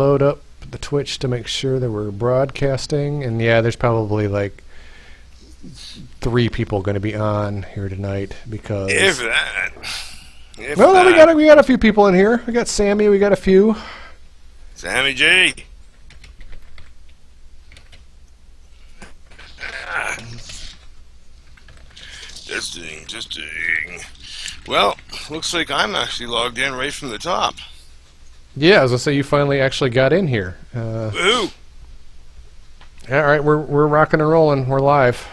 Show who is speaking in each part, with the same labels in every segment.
Speaker 1: load up the Twitch to make sure that we're broadcasting. And yeah, there's probably like 3 people going to be on here tonight because.
Speaker 2: If that.
Speaker 1: We got a few people in here. We got Sammy. We got a few.
Speaker 2: Sammy J. Testing. Well, looks like I'm actually logged in right from the top.
Speaker 1: Yeah, I was gonna say you finally actually got in here.
Speaker 2: Woohoo!
Speaker 1: Yeah, all right, we're rocking and rolling. We're live.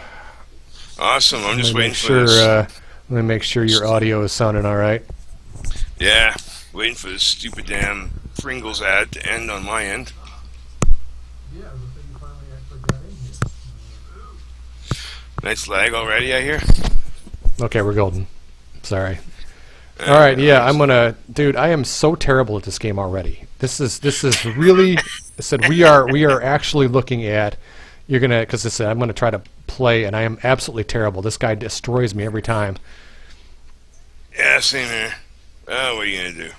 Speaker 2: Awesome. I'm just waiting for this.
Speaker 1: Let me make sure your audio is sounding all right.
Speaker 2: Yeah, waiting for this stupid damn Pringles ad to end on my end.
Speaker 1: Yeah, I was gonna say you finally actually got in here.
Speaker 2: Nice lag already, I hear.
Speaker 1: Okay, we're golden. Sorry. All right, yeah, I'm gonna, dude. I am so terrible at this game already. This is really. I said we are actually looking at. You're gonna, because I said I'm gonna try to play, and I am absolutely terrible. This guy destroys me every time.
Speaker 2: Yeah, same here. Oh, what are you gonna do?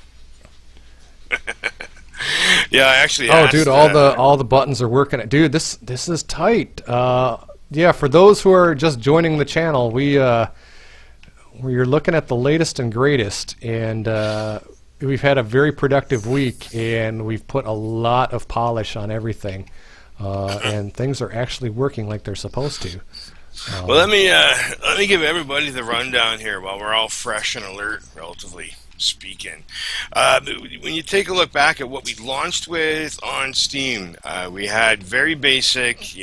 Speaker 2: Yeah, I actually.
Speaker 1: Oh, dude, all the buttons are working. Dude, this is tight. Yeah, for those who are just joining the channel, we're looking at the latest and greatest, and we've had a very productive week, and we've put a lot of polish on everything, and things are actually working like they're supposed to.
Speaker 2: Well, let me give everybody the rundown here while we're all fresh and alert, relatively speaking. When you take a look back at what we launched with on Steam, we had very basic,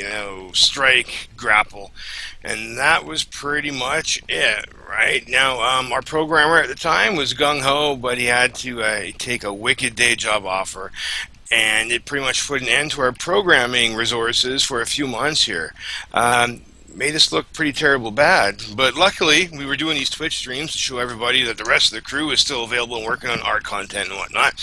Speaker 2: strike, grapple, and that was pretty much it. Right now, our programmer at the time was gung-ho, but he had to take a wicked day job offer, and it pretty much put an end to our programming resources for a few months here. Made us look pretty terrible bad, but luckily we were doing these Twitch streams to show everybody that the rest of the crew is still available and working on art content and whatnot.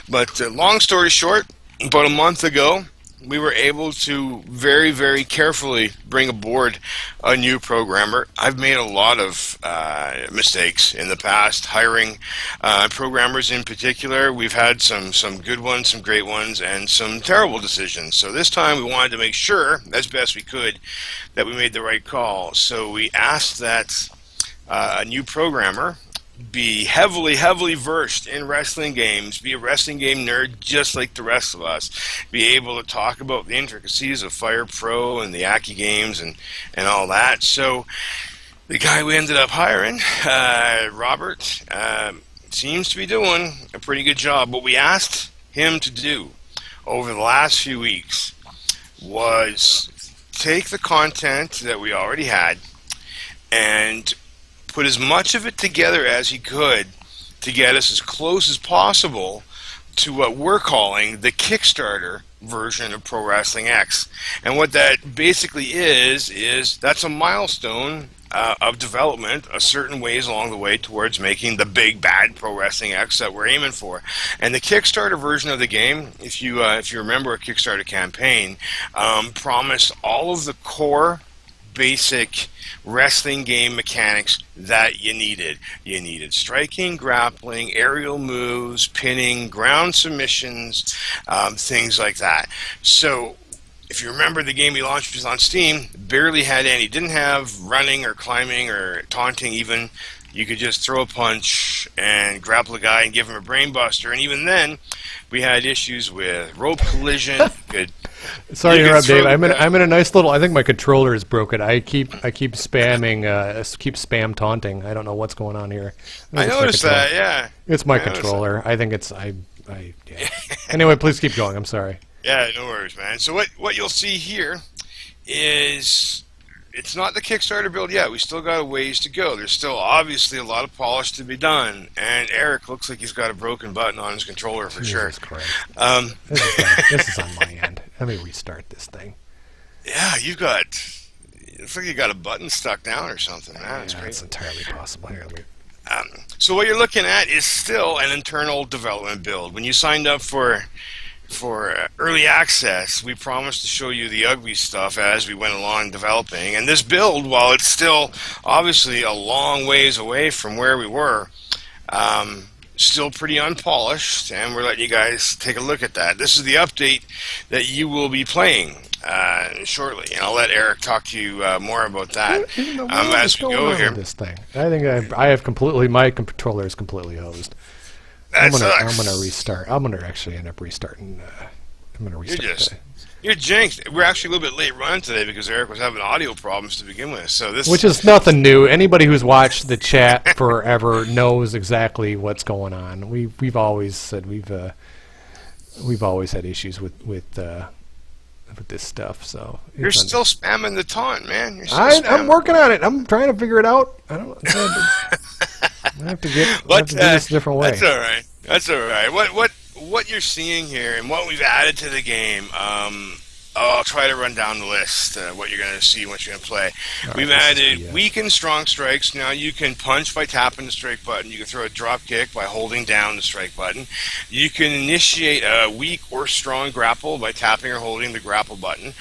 Speaker 2: But long story short, about a month ago, we were able to very, very carefully bring aboard a new programmer. I've made a lot of mistakes in the past, hiring programmers in particular. We've had some good ones, some great ones, and some terrible decisions. So this time we wanted to make sure, as best we could, that we made the right call. So we asked that a new programmer be heavily versed in wrestling games, be a wrestling game nerd just like the rest of us, be able to talk about the intricacies of Fire Pro and the Aki games and all that. So the guy we ended up hiring, Robert, seems to be doing a pretty good job. What we asked him to do over the last few weeks was take the content that we already had and put as much of it together as he could to get us as close as possible to what we're calling the Kickstarter version of Pro Wrestling X. And what that basically is that's a milestone of development a certain ways along the way towards making the big bad Pro Wrestling X that we're aiming for. And the Kickstarter version of the game, if you remember a Kickstarter campaign, promised all of the core basic wrestling game mechanics that you needed. You needed striking, grappling, aerial moves, pinning, ground submissions, things like that. So if you remember, the game we launched was on Steam, barely had any. Didn't have running or climbing or taunting even. You could just throw a punch and grapple a guy and give him a brain buster. And even then, we had issues with rope collision.
Speaker 1: Sorry to interrupt, Dave. I'm in a nice little. I think my controller is broken. I keep spamming, keep spam taunting. I don't know what's going on here.
Speaker 2: I noticed that. Yeah.
Speaker 1: It's my controller. I think it's yeah. Anyway, please keep going. I'm sorry.
Speaker 2: Yeah, no worries, man. So what you'll see here is it's not the Kickstarter build yet. We still got a ways to go. There's still obviously a lot of polish to be done. And Eric looks like he's got a broken button on his controller for sure.
Speaker 1: This is on my end. Let me restart this thing.
Speaker 2: Yeah, looks like you got a button stuck down or something. That's great.
Speaker 1: That's entirely possible. Here, let me.
Speaker 2: So what you're looking at is still an internal development build. When you signed up for early access, we promised to show you the ugly stuff as we went along developing. And this build, while it's still obviously a long ways away from where we were, still pretty unpolished, and we're letting you guys take a look at that. This is the update that you will be playing shortly, and I'll let Eric talk to you more about that as we go here.
Speaker 1: This thing, I think I have completely, my controller is completely hosed. I'm gonna restart. I'm gonna actually end up restarting. I'm gonna restart.
Speaker 2: You're jinxed. We're actually a little bit late running today because Eric was having audio problems to begin with. So
Speaker 1: which is nothing new. Anybody who's watched the chat forever knows exactly what's going on. We've always said we've always had issues with this stuff. So
Speaker 2: you're still spamming the taunt, man.
Speaker 1: I'm working on it. I'm trying to figure it out. I have to do this a different way.
Speaker 2: That's all right. That's all right. What you're seeing here and what we've added to the game, I'll try to run down the list, what you're going to see once you're going to play. We've added weak and strong strikes. Now you can punch by tapping the strike button. You can throw a drop kick by holding down the strike button. You can initiate a weak or strong grapple by tapping or holding the grapple button.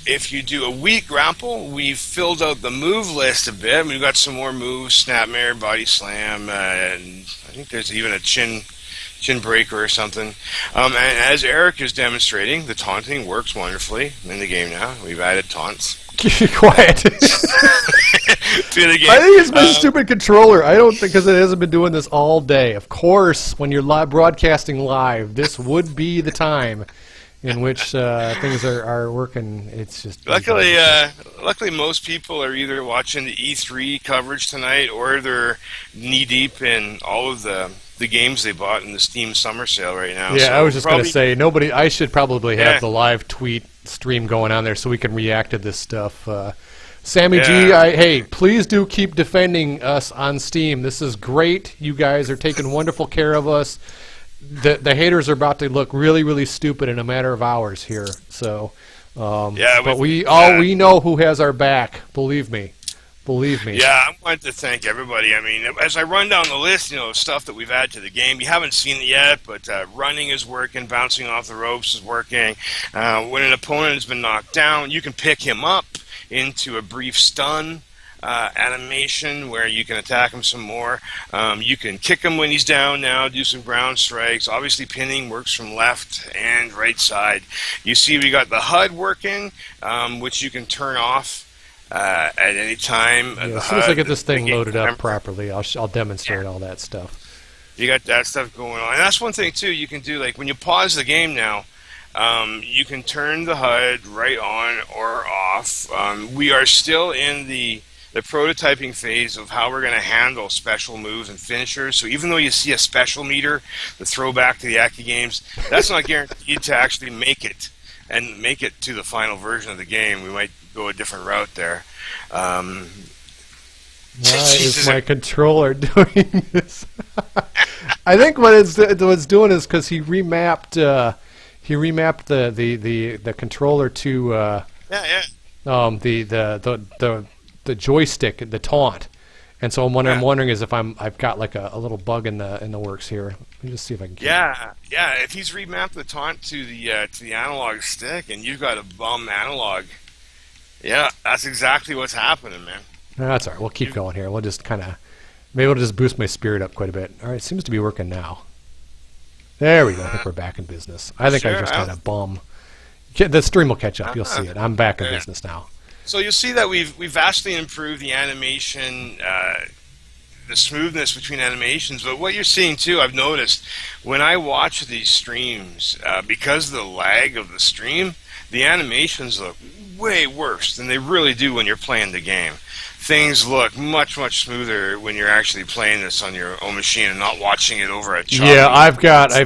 Speaker 2: If you do a weak grapple, we've filled out the move list a bit. We've got some more moves, snapmare, body slam, and I think there's even a chin breaker or something. And as Eric is demonstrating, the taunting works wonderfully in the game now. We've added taunts.
Speaker 1: Quiet.
Speaker 2: To the game.
Speaker 1: I think it's my stupid controller. I don't think, because it hasn't been doing this all day. Of course, when you're broadcasting live, this would be the time in which things are working. It's just
Speaker 2: luckily most people are either watching the E3 coverage tonight or they're knee deep in all of the games they bought in the Steam summer sale right now.
Speaker 1: Yeah, so I was just going to say, I should probably have the live tweet stream going on there so we can react to this stuff. Sammy G, hey, please do keep defending us on Steam. This is great. You guys are taking wonderful care of us. The haters are about to look really, really stupid in a matter of hours here. So, but we know who has our back. Believe me.
Speaker 2: Yeah, I want to thank everybody. I mean, as I run down the list, stuff that we've added to the game, you haven't seen it yet, but running is working, bouncing off the ropes is working. When an opponent has been knocked down, you can pick him up into a brief stun animation where you can attack him some more. You can kick him when he's down now, do some ground strikes. Obviously, pinning works from left and right side. You see we got the HUD working, which you can turn off at any time.
Speaker 1: As soon as I get this thing loaded up properly, I'll demonstrate all that stuff.
Speaker 2: You got that stuff going on. And that's one thing, too, you can do. Like, when you pause the game now, you can turn the HUD right on or off. We are still in the prototyping phase of how we're going to handle special moves and finishers. So even though you see a special meter, the throwback to the Aki games, that's not guaranteed to actually make it to the final version of the game. We might go a different route there.
Speaker 1: Why is my controller doing this? I think what it's doing is because he remapped the controller to the joystick, the taunt, and so what I'm wondering is if I've got like a little bug in the works here. Let me just see if I can.
Speaker 2: If he's remapped the taunt to the analog stick, and you've got a bum analog, that's exactly what's happening, man.
Speaker 1: No, that's all right. We'll keep going here. We'll just maybe we'll just boost my spirit up quite a bit. All right, it seems to be working now. There we go. I think we're back in business. I think I just had a bum. The stream will catch up. You'll see it. I'm back in business now.
Speaker 2: So you'll see that we've vastly improved the animation, the smoothness between animations. But what you're seeing too, I've noticed when I watch these streams, because of the lag of the stream, the animations look way worse than they really do when you're playing the game. Things look much, much smoother when you're actually playing this on your own machine and not watching it over a choppy.
Speaker 1: Yeah, I've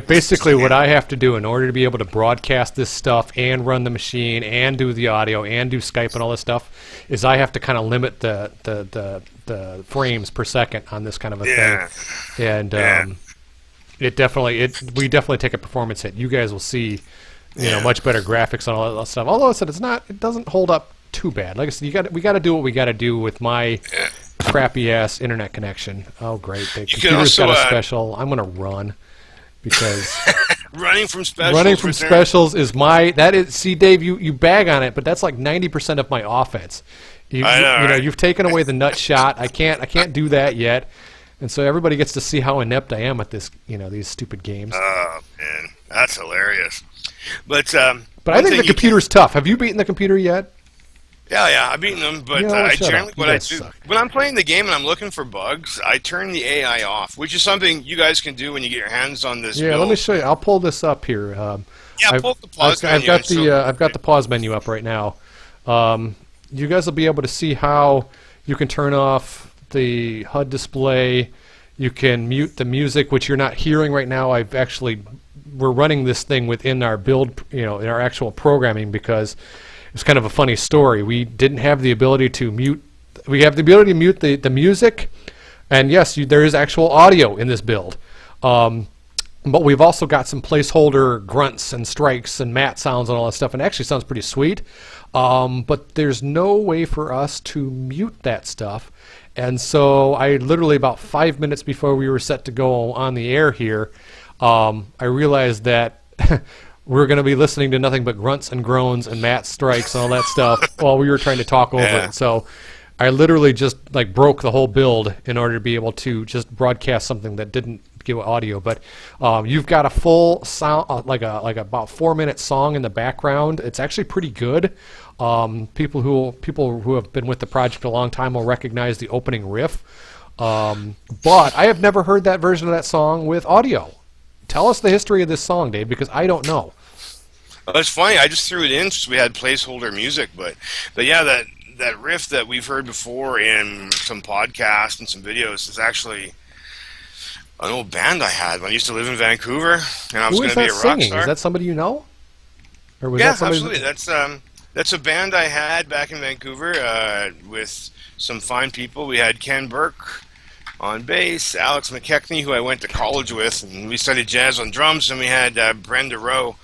Speaker 1: basically what I have to do in order to be able to broadcast this stuff and run the machine and do the audio and do Skype and all this stuff is I have to kind of limit the frames per second on this kind of a thing. And we definitely take a performance hit. You guys will see, much better graphics and all that stuff. Although I said it doesn't hold up too bad. Like I said, we got to do what we got to do with my crappy ass internet connection. Oh great, the computer's got a special. I'm gonna run because
Speaker 2: running from
Speaker 1: specials is see Dave, you bag on it, but that's like 90% of my offense. You've taken away the nut shot. I can't do that yet. And so everybody gets to see how inept I am at this, these stupid games.
Speaker 2: Oh man, that's hilarious. But
Speaker 1: But I think the computer's tough. Have you beaten the computer yet?
Speaker 2: Yeah, I've beaten them, but I generally
Speaker 1: what I do
Speaker 2: when I'm playing the game and I'm looking for bugs, I turn the AI off, which is something you guys can do when you get your hands on this.
Speaker 1: Yeah, let me show you. I'll pull this up here.
Speaker 2: Pull up the pause menu.
Speaker 1: I've got the pause menu up right now. You guys will be able to see how you can turn off the HUD display. You can mute the music, which you're not hearing right now. We're running this thing within our build, in our actual programming, because it's kind of a funny story. We didn't have the ability to mute. We have the ability to mute the music, and yes, there is actual audio in this build. But we've also got some placeholder grunts and strikes and mat sounds and all that stuff, and it actually sounds pretty sweet. But there's no way for us to mute that stuff. And so I literally, about 5 minutes before we were set to go on the air here, I realized that we're going to be listening to nothing but grunts and groans and mat strikes and all that stuff while we were trying to talk over it. So I literally just broke the whole build in order to be able to just broadcast something that didn't give audio. But you've got a full sound, like about 4-minute song in the background. It's actually pretty good. People who have been with the project a long time will recognize the opening riff. But I have never heard that version of that song with audio. Tell us the history of this song, Dave, because I don't know.
Speaker 2: Well, it's funny. I just threw it in because we had placeholder music, but yeah, that riff that we've heard before in some podcasts and some videos is actually an old band I had when I used to live in Vancouver, and I was going to be a rock
Speaker 1: singing?
Speaker 2: star.
Speaker 1: Is that somebody you know? Or was
Speaker 2: Yeah,
Speaker 1: that
Speaker 2: absolutely. That's a band I had back in Vancouver with some fine people. We had Ken Burke on bass, Alex McKechnie, who I went to college with, and we studied jazz on drums, and we had Brenda Rowe,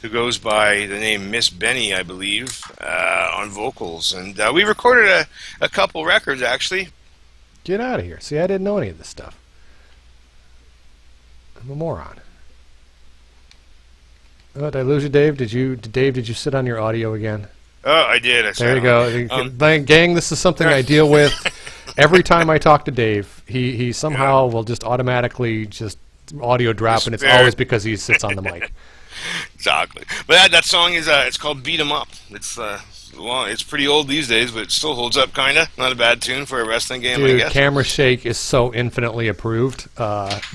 Speaker 2: who goes by the name Miss Benny, I believe, on vocals. And we recorded a couple records, actually.
Speaker 1: Get out of here. See, I didn't know any of this stuff. I'm a moron. Oh, did I lose you, Dave? Did you sit on your audio again?
Speaker 2: Oh, I did.
Speaker 1: There you go. Gang, this is something I deal with every time I talk to Dave. He somehow will just automatically just audio drop, and it's always because he sits on the mic.
Speaker 2: Exactly. But that song is it's called "Beat 'Em Up." It's pretty old these days, but it still holds up, kinda. Not a bad tune for a wrestling game,
Speaker 1: Dude,
Speaker 2: I guess.
Speaker 1: Camera Shake is so infinitely approved.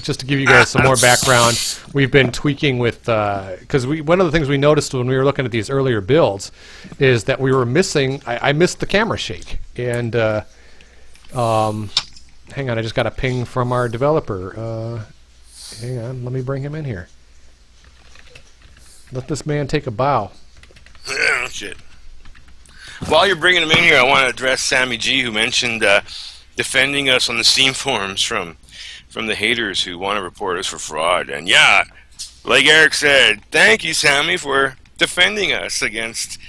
Speaker 1: Just to give you guys some more background, we've been tweaking with because one of the things we noticed when we were looking at these earlier builds is that we were missing. I missed the Camera Shake, and hang on, I just got a ping from our developer. Hang on, let me bring him in here. Let this man take a bow.
Speaker 2: Oh, shit. While you're bringing him in here, I want to address Sammy G, who mentioned defending us on the Steam forums from the haters who want to report us for fraud. And yeah, like Eric said, thank you, Sammy, for defending us against.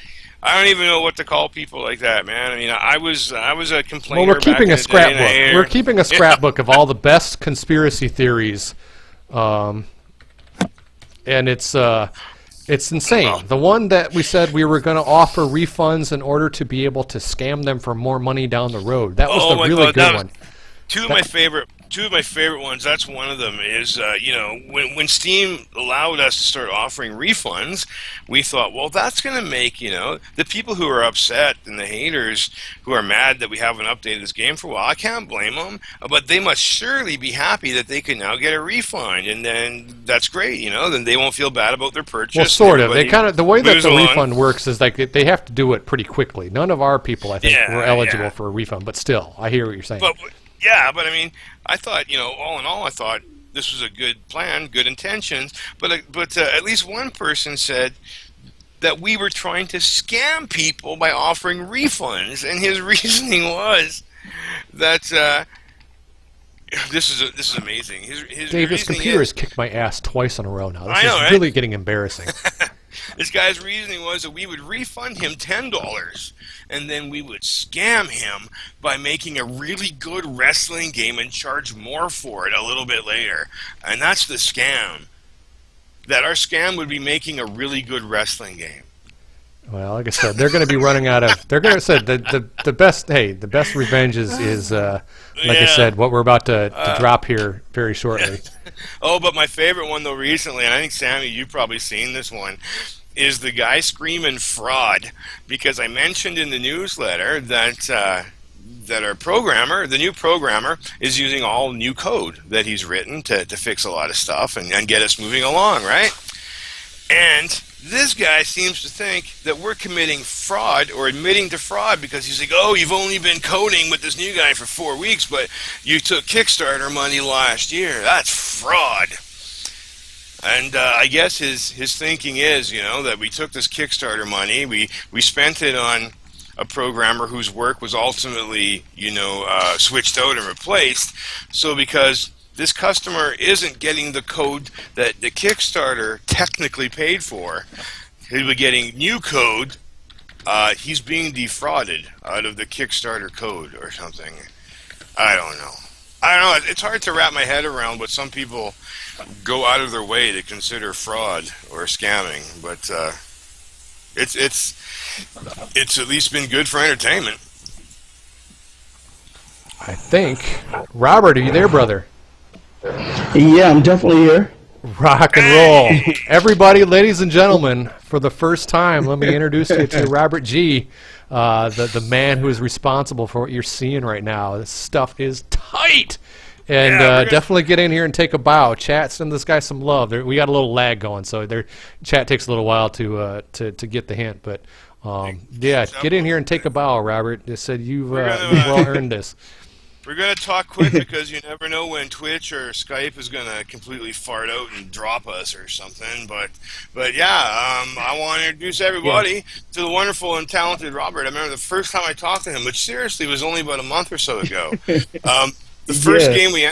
Speaker 2: I don't even know what to call people like that, man. I mean, I was a complainer.
Speaker 1: Well, we're keeping a scrapbook. We're keeping a scrapbook of all the best conspiracy theories, and it's insane. The one that we said we were going to offer refunds in order to be able to scam them for more money down the road. That was the really good one.
Speaker 2: Two of my favorite ones. That's one of them. Is when Steam allowed us to start offering refunds, we thought, well, that's going to make the people who are upset and the haters who are mad that we haven't updated this game for a while. I can't blame them, but they must surely be happy that they can now get a refund, and then that's great. Then they won't feel bad about their purchase.
Speaker 1: Well, sort of. They kind of the way that the refund works is like they have to do it pretty quickly. None of our people, I think, were eligible for a refund, but still, I hear what you're saying.
Speaker 2: But I mean, I thought, all in all, I thought this was a good plan, good intentions. But at least one person said that we were trying to scam people by offering refunds, and his reasoning was that this is amazing.
Speaker 1: Dave, this computer has kicked my ass twice in a row now. This
Speaker 2: is
Speaker 1: right? Really getting embarrassing.
Speaker 2: This guy's reasoning was that we would refund him $10, and then we would scam him by making a really good wrestling game and charge more for it a little bit later. And that's the scam. That our scam would be making a really good wrestling game.
Speaker 1: Well, like I said, they're going to be running out of. They're going to say the best. Hey, the best revenge is like I said, what we're about to drop here very shortly.
Speaker 2: Oh, but my favorite one though recently, and I think Sammy, you've probably seen this one, is the guy screaming fraud, because I mentioned in the newsletter that that our programmer, the new programmer, is using all new code that he's written to fix a lot of stuff and get us moving along, right? And this guy seems to think that we're committing fraud or admitting to fraud because he's like, oh, you've only been coding with this new guy for 4 weeks, but you took Kickstarter money last year. That's fraud. And I guess his thinking is, that we took this Kickstarter money, we spent it on a programmer whose work was ultimately, switched out and replaced. So because this customer isn't getting the code that the Kickstarter technically paid for, he'll be getting new code. He's being defrauded out of the Kickstarter code or something. I don't know. It's hard to wrap my head around what some people go out of their way to consider fraud or scamming, but it's at least been good for entertainment.
Speaker 1: I think. Robert, are you there, brother?
Speaker 3: Yeah, I'm definitely here.
Speaker 1: Rock and roll. Everybody, ladies and gentlemen, for the first time, let me introduce you to Robert G., the man who is responsible for what you're seeing right now. This stuff is tight. And definitely get in here and take a bow. Chat, send this guy some love. We got a little lag going, so chat takes a little while to get the hint. But, get in here and take a bow, Robert. They said you've well earned this.
Speaker 2: We're going to talk quick because you never know when Twitch or Skype is going to completely fart out and drop us or something. But I want to introduce everybody to the wonderful and talented Robert. I remember the first time I talked to him, which seriously was only about a month or so ago. The first game we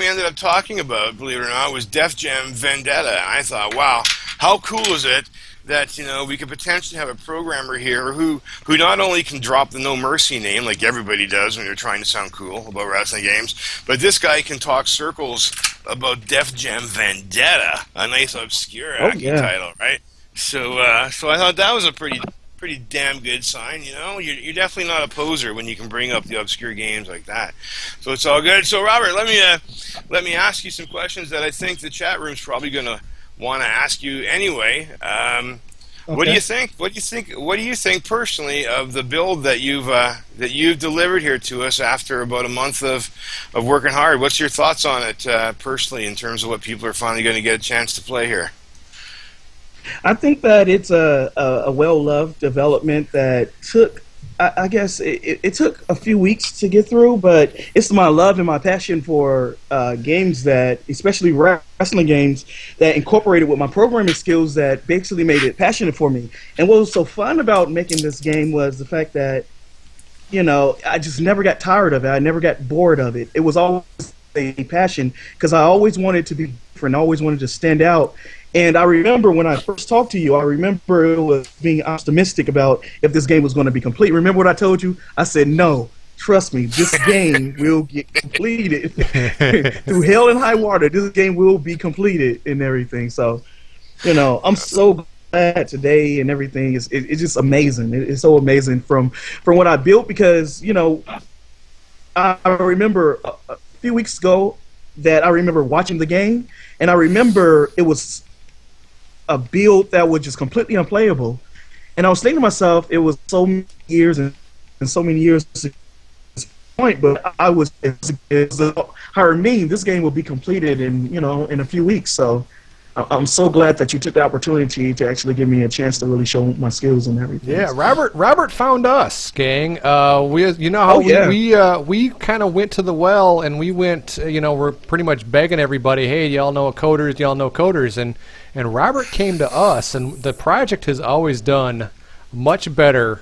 Speaker 2: ended up talking about, believe it or not, was Def Jam Vendetta. And I thought, wow, how cool is it that we could potentially have a programmer here who not only can drop the No Mercy name like everybody does when you're trying to sound cool about wrestling games, but this guy can talk circles about Def Jam Vendetta, a nice obscure title, right? So I thought that was a pretty damn good sign. You're definitely not a poser when you can bring up the obscure games like that. So it's all good. So Robert, let me ask you some questions that I think the chat room's probably going to want to ask you anyway. Okay. What do you think? What do you think personally of the build that you've delivered here to us after about a month of working hard? What's your thoughts on it personally in terms of what people are finally going to get a chance to play here?
Speaker 3: I think that it's a well-loved development that took, I guess, it took a few weeks to get through, but it's my love and my passion for games that, especially wrestling games, that incorporated with my programming skills that basically made it passionate for me. And what was so fun about making this game was the fact that, I just never got tired of it. I never got bored of it. It was always a passion because I always wanted to be different. I always wanted to stand out. And I remember when I first talked to you, I remember it was being optimistic about if this game was going to be complete. Remember what I told you? I said, no, trust me, this game will get completed. Through hell and high water, this game will be completed and everything. So, I'm so glad today and everything. It's just amazing. It's so amazing from what I built because, I remember a few weeks ago that I remember watching the game, and I remember it was a build that was just completely unplayable. And I was thinking to myself, it was so many years and so many years to this point, but I was hiring me, this game will be completed in a few weeks. So I'm so glad that you took the opportunity to actually give me a chance to really show my skills and everything.
Speaker 1: Yeah, Robert found us, gang. We kind of went to the well, and we went. We're pretty much begging everybody, hey, y'all know coders, and Robert came to us, and the project has always done much better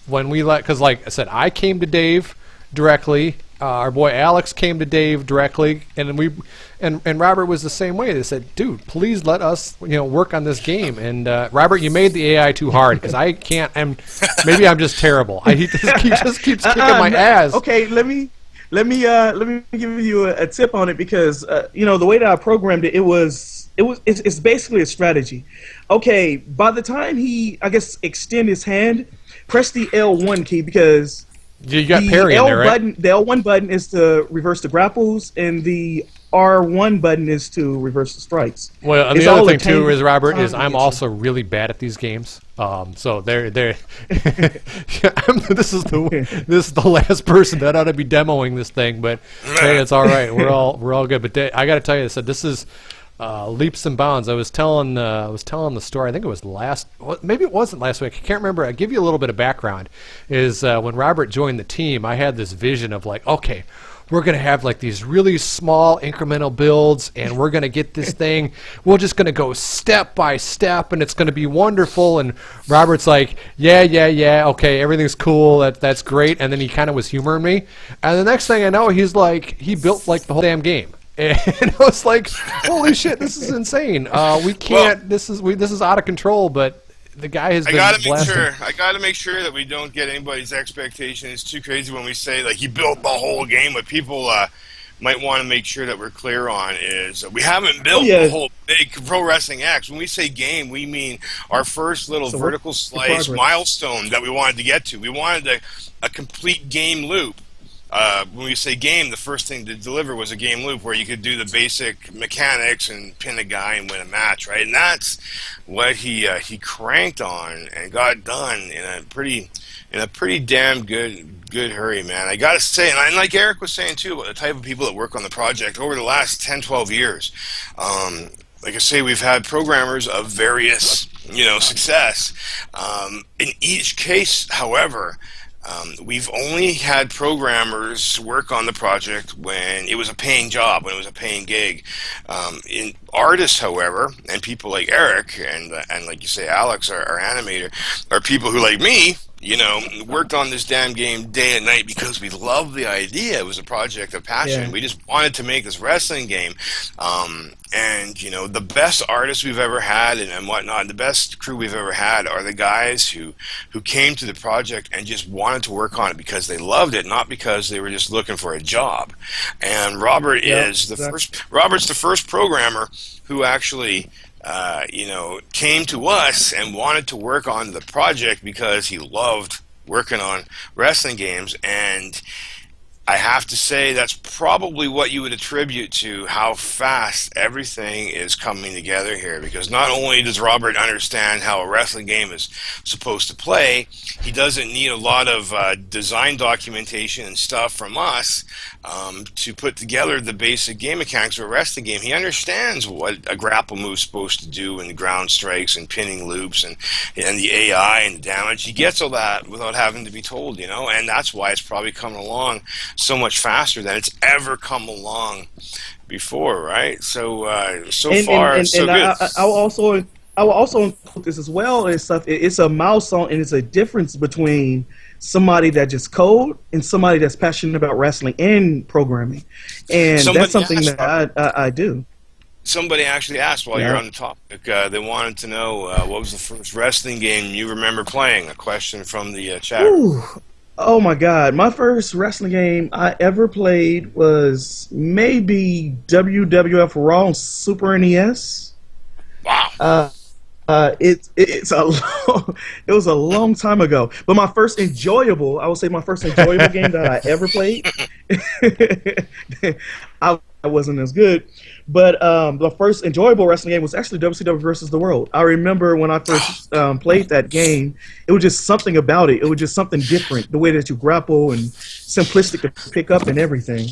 Speaker 1: when we because like I said, I came to Dave directly. Our boy Alex came to Dave directly, and Robert was the same way. They said, "Dude, please let us, work on this game." And Robert, you made the AI too hard because I can't. Maybe I'm just terrible. He just keeps kicking my ass.
Speaker 3: Okay, let me give you a tip on it because the way that I programmed it, it was it's basically a strategy. Okay, by the time he, I guess, extend his hand, press the L1 key because
Speaker 1: You got parry in there, right?
Speaker 3: the L1 button is to reverse the grapples, and the R1 button is to reverse the strikes.
Speaker 1: Well, and
Speaker 3: It's
Speaker 1: the other
Speaker 3: all
Speaker 1: thing too
Speaker 3: attained
Speaker 1: is, Robert, is
Speaker 3: time
Speaker 1: I'm
Speaker 3: to get
Speaker 1: also really bad at these games. So they're this is the last person that ought to be demoing this thing, but hey, it's all right. We're all good. But I got to tell you, this is leaps and bounds. I was telling the story. I think it was maybe it wasn't last week. I can't remember. I'll give you a little bit of background. Is when Robert joined the team, I had this vision of like, okay, we're going to have like these really small incremental builds, and we're going to get this thing. We're just going to go step by step, and it's going to be wonderful. And Robert's like, yeah, okay, everything's cool. That's great. And then he kind of was humoring me. And the next thing I know, he's like, he built like the whole damn game. And I was like, holy shit, this is insane. We can't. Well, this is out of control. But the guy has been blasting.
Speaker 2: I gotta make sure that we don't get anybody's expectations too crazy when we say like he built the whole game. What people might want to make sure that we're clear on is we haven't built the whole big Pro Wrestling X. When we say game, we mean our first little vertical slice milestone that we wanted to get to. We wanted a complete game loop. When we say game, the first thing to deliver was a game loop where you could do the basic mechanics and pin a guy and win a match, right? And that's what he cranked on and got done in a pretty damn good hurry, man. I gotta say, and like Eric was saying too, about the type of people that work on the project over the last 10, 12 years. Like I say, we've had programmers of various, success. In each case, however, we've only had programmers work on the project when it was a paying job, when it was a paying gig. In artists, however, and people like Eric and like you say, Alex, our animator, are people who, like me, worked on this damn game day and night because we loved the idea. It was a project of passion. Yeah. We just wanted to make this wrestling game. And, the best artists we've ever had and whatnot, the best crew we've ever had are the guys who came to the project and just wanted to work on it because they loved it, not because they were just looking for a job. And Robert is Robert's the first programmer who actually came to us and wanted to work on the project because he loved working on wrestling games. And I have to say that's probably what you would attribute to how fast everything is coming together here, because not only does Robert understand how a wrestling game is supposed to play, he doesn't need a lot of design documentation and stuff from us to put together the basic game mechanics of a wrestling game. He understands what a grapple move is supposed to do and the ground strikes and pinning loops and the AI and the damage. He gets all that without having to be told, and that's why it's probably coming along so much faster than it's ever come along before, right? So so good.
Speaker 3: I will also include this as well and stuff. It's a milestone, and it's a difference between somebody that just code and somebody that's passionate about wrestling and programming, and that's something that I do.
Speaker 2: Somebody actually asked while you're on the topic. They wanted to know what was the first wrestling game you remember playing. A question from the chat.
Speaker 3: Ooh. Oh my God! My first wrestling game I ever played was maybe WWF Raw on Super NES.
Speaker 2: Wow!
Speaker 3: It was a long time ago. But my first enjoyable game that I ever played. I wasn't as good. But the first enjoyable wrestling game was actually WCW versus the World. I remember when I first played that game, it was just something about it. It was just something different, the way that you grapple and simplistic to pick up and everything.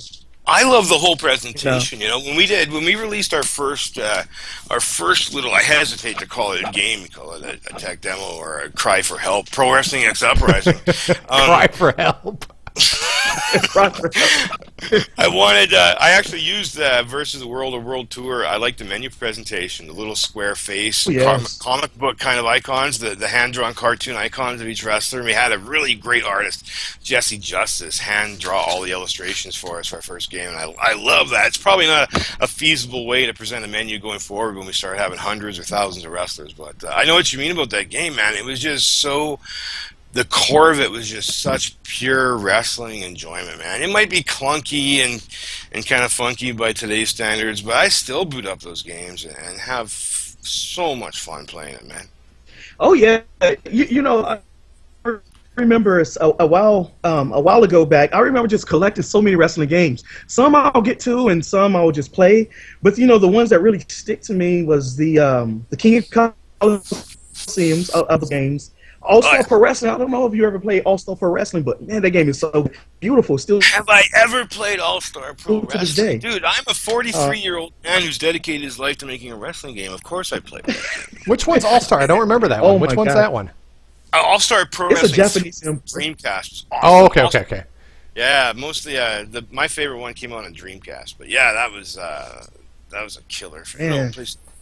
Speaker 2: I love the whole presentation. When we released our first little, I hesitate to call it a game, we call it a tech demo or a cry for help. Pro Wrestling X Uprising.
Speaker 1: Cry for help.
Speaker 2: I actually used Versus the World or World Tour. I like the menu presentation, the little square face, comic book kind of icons, the hand-drawn cartoon icons of each wrestler. And we had a really great artist, Jesse Justice, hand draw all the illustrations for us for our first game. And I love that. It's probably not a feasible way to present a menu going forward when we start having hundreds or thousands of wrestlers. But I know what you mean about that game, man. It was just so the core of it was just such pure wrestling enjoyment, man. It might be clunky and kind of funky by today's standards, but I still boot up those games and have so much fun playing it, man.
Speaker 3: Oh yeah, you know, I remember a while ago back. I remember just collecting so many wrestling games. Some I'll get to, and some I'll just play. But you know, the ones that really stick to me was the King of Coliseums of the games. All-Star Pro Wrestling. I don't know if you ever played All-Star Pro Wrestling, but man, that game is so beautiful. Still,
Speaker 2: have I ever played All-Star Pro
Speaker 3: to this
Speaker 2: Wrestling?
Speaker 3: day.
Speaker 2: Dude, I'm a 43-year-old man who's dedicated his life to making a wrestling game. Of course I played that game.
Speaker 1: Which one's All Star? I don't remember that
Speaker 3: Oh
Speaker 1: one. Which
Speaker 3: my
Speaker 1: one's
Speaker 3: God.
Speaker 1: that one?
Speaker 2: All-Star Pro
Speaker 3: It's a
Speaker 2: Wrestling
Speaker 3: Japanese film.
Speaker 2: Dreamcast. Was awesome.
Speaker 1: Oh, okay.
Speaker 2: Yeah, mostly my favorite one came out on Dreamcast. But yeah, that was a killer.
Speaker 3: Yeah.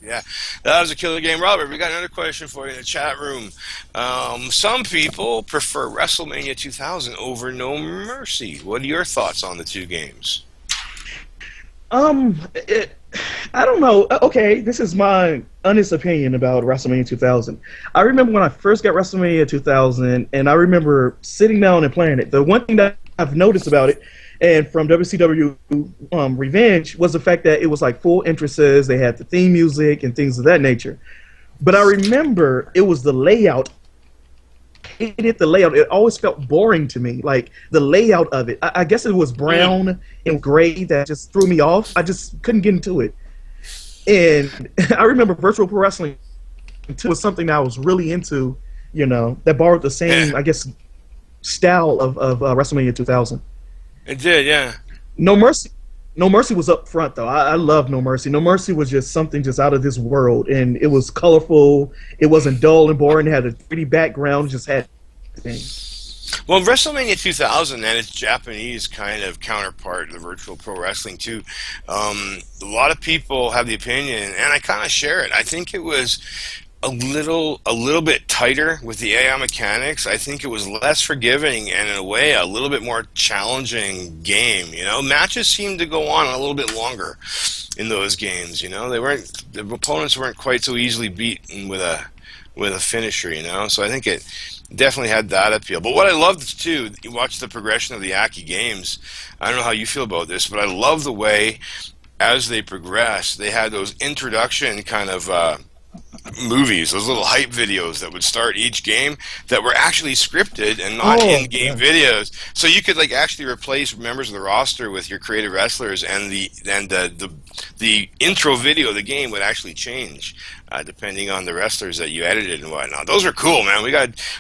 Speaker 2: Yeah, that was a killer game. Robert, we got another question for you in the chat room. Some people prefer WrestleMania 2000 over No Mercy. What are your thoughts on the two games?
Speaker 3: I don't know. Okay, this is my honest opinion about WrestleMania 2000. I remember when I first got WrestleMania 2000, and I remember sitting down and playing it. The one thing that I've noticed about it, and from WCW Revenge, was the fact that it was like full entrances. They had the theme music and things of that nature. But I remember it was the layout. I hated the layout. It always felt boring to me. Like the layout of it. I guess it was brown and gray that just threw me off. I just couldn't get into it. And I remember Virtual Pro Wrestling was something that I was really into. You know, that borrowed the same, I guess, style of WrestleMania 2000.
Speaker 2: It did, yeah.
Speaker 3: No Mercy. No Mercy was up front, though. I love No Mercy. No Mercy was just something just out of this world, and it was colorful. It wasn't dull and boring. It had a pretty background. It just had things.
Speaker 2: Well, WrestleMania 2000 and its Japanese kind of counterpart, the Virtual Pro Wrestling 2, a lot of people have the opinion, and I kind of share it. I think it was a little bit tighter with the AI mechanics. I think it was less forgiving and in a way a little bit more challenging game. You know, matches seemed to go on a little bit longer in those games. You know, the opponents weren't quite so easily beaten with a finisher. You know, so I think it definitely had that appeal. But what I loved too, you watch the progression of the Aki games. I don't know how you feel about this, but I love the way as they progress, they had those introduction kind of movies, those little hype videos that would start each game that were actually scripted and not in-game videos. So you could like actually replace members of the roster with your creative wrestlers, and the intro video of the game would actually change depending on the wrestlers that you edited and whatnot. Those are cool, man.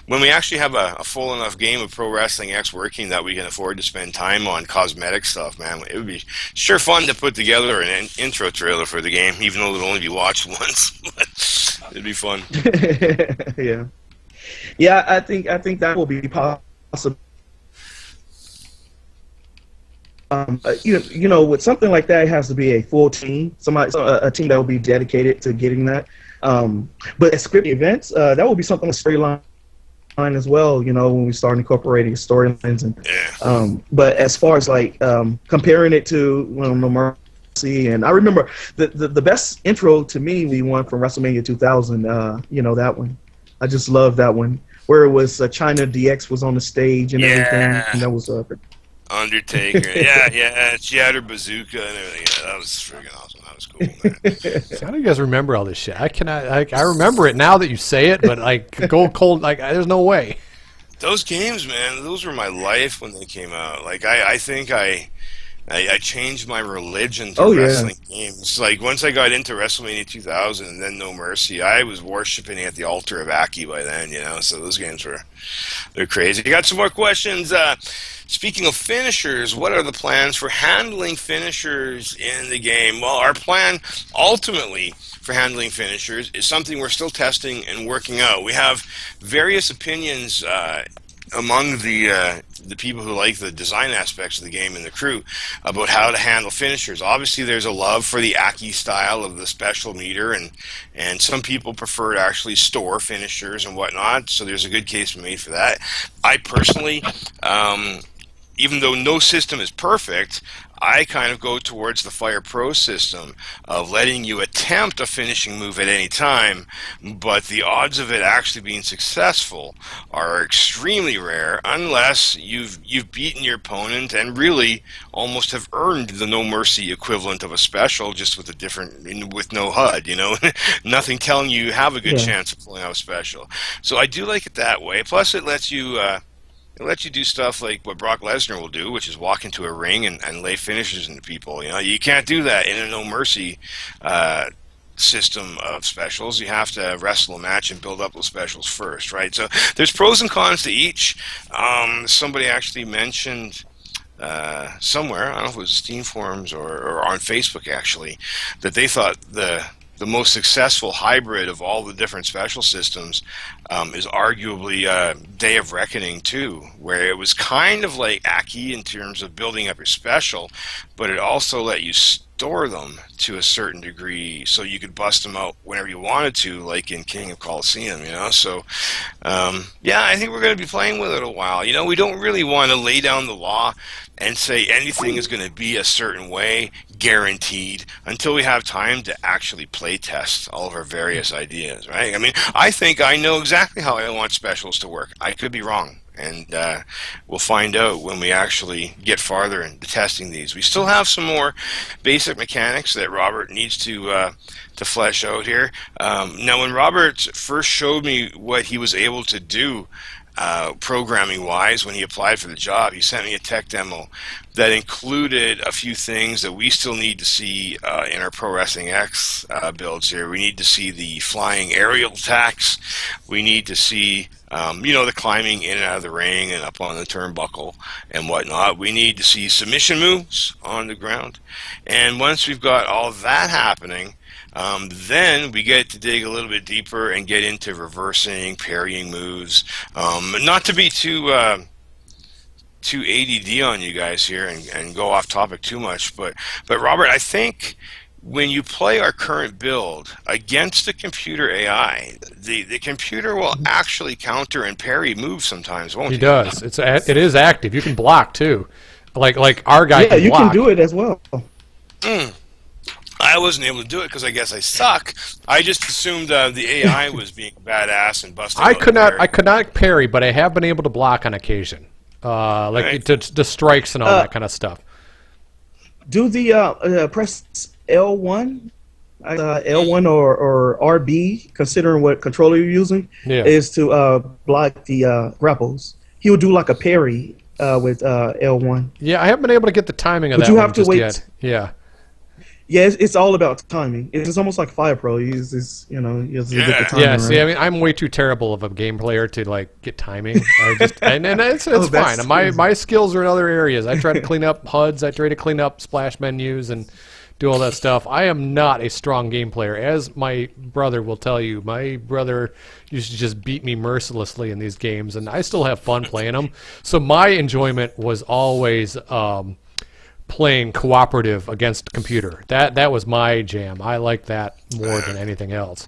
Speaker 2: When we actually have a full enough game of Pro Wrestling X working that we can afford to spend time on cosmetic stuff, man, it would be sure fun to put together an intro trailer for the game, even though it'll only be watched once. It'd be fun.
Speaker 3: Yeah, I think that will be possible. You know, with something like that, it has to be a full team, a team that will be dedicated to getting that. But at scripted events, that will be something with storyline as well. You know, when we start incorporating storylines, and but as far as like comparing it to No Mercy, and I remember the best intro to me, we won from WrestleMania 2000. You know, that one, I just love that one, where it was China DX was on the stage and everything, and that was
Speaker 2: Undertaker, yeah, Shatter Bazooka and everything. Yeah, that was freaking awesome. That was cool, man.
Speaker 1: How do you guys remember all this shit? I cannot. I remember it now that you say it, but like go cold. Like there's no way.
Speaker 2: Those games, man, those were my life when they came out. Like I think I changed my religion to wrestling games. Like once I got into WrestleMania 2000 and then No Mercy, I was worshiping at the altar of Aki by then. You know, so those games they're crazy. You got some more questions? Speaking of finishers, what are the plans for handling finishers in the game? Well, our plan ultimately for handling finishers is something we're still testing and working out. We have various opinions among the people who like the design aspects of the game and the crew about how to handle finishers. Obviously, there's a love for the Aki style of the special meter, and some people prefer to actually store finishers and whatnot, so there's a good case made for that. I personally, even though no system is perfect, I kind of go towards the Fire Pro system of letting you attempt a finishing move at any time, but the odds of it actually being successful are extremely rare unless you've beaten your opponent and really almost have earned the No Mercy equivalent of a special, just with with no HUD, nothing telling you have a good chance of pulling out a special. So I do like it that way. Plus, it lets you do stuff like what Brock Lesnar will do, which is walk into a ring and lay finishes into people. You can't do that in a No Mercy system of specials. You have to wrestle a match and build up those specials first, right? So there's pros and cons to each. Somebody actually mentioned somewhere, I don't know if it was Steam forums or on Facebook actually, that they thought the most successful hybrid of all the different special systems is arguably Day of Reckoning 2, where it was kind of like Aki in terms of building up your special, but it also let you store them to a certain degree so you could bust them out whenever you wanted to, like in King of Colosseum, So, I think we're going to be playing with it a while. We don't really want to lay down the law and say anything is going to be a certain way, guaranteed, until we have time to actually play test all of our various ideas, right? I mean, I think I know exactly how I want specials to work. I could be wrong, and we'll find out when we actually get farther into testing these. We still have some more basic mechanics that Robert needs to flesh out here. Now, when Robert first showed me what he was able to do programming wise when he applied for the job, he sent me a tech demo that included a few things that we still need to see in our Pro Wrestling X builds here. We need to see the flying aerial attacks. We need to see the climbing in and out of the ring and up on the turnbuckle and whatnot. We need to see submission moves on the ground. And once we've got all that happening, then we get to dig a little bit deeper and get into reversing, parrying moves. Not to be too ADD on you guys here and go off topic too much, but Robert, I think when you play our current build against the computer AI, the computer will actually counter and parry moves sometimes, won't he?
Speaker 1: He does. It is active. You can block too, like our guy.
Speaker 3: Yeah, you can do it as well.
Speaker 2: I wasn't able to do it because I guess I suck. I just assumed the AI was being badass and busting.
Speaker 1: I could not parry, but I have been able to block on occasion, the strikes and all that kind of stuff.
Speaker 3: Do the press L1, L1 or RB, considering what controller you're using, is to block the grapples. He'll do like a parry with L1.
Speaker 1: Yeah, I haven't been able to get the timing of that.
Speaker 3: But you have to wait.
Speaker 1: Yet. Yeah.
Speaker 3: Yeah, it's all about timing. It's almost like Fire Pro. You get the timing.
Speaker 1: Yeah, see, I mean, I'm way too terrible of a game player to get timing. And it's fine. My skills are in other areas. I try to clean up HUDs. I try to clean up splash menus and do all that stuff. I am not a strong game player, as my brother will tell you. My brother used to just beat me mercilessly in these games, and I still have fun playing them. So my enjoyment was always playing cooperative against computer. That was my jam. I like that more than anything else.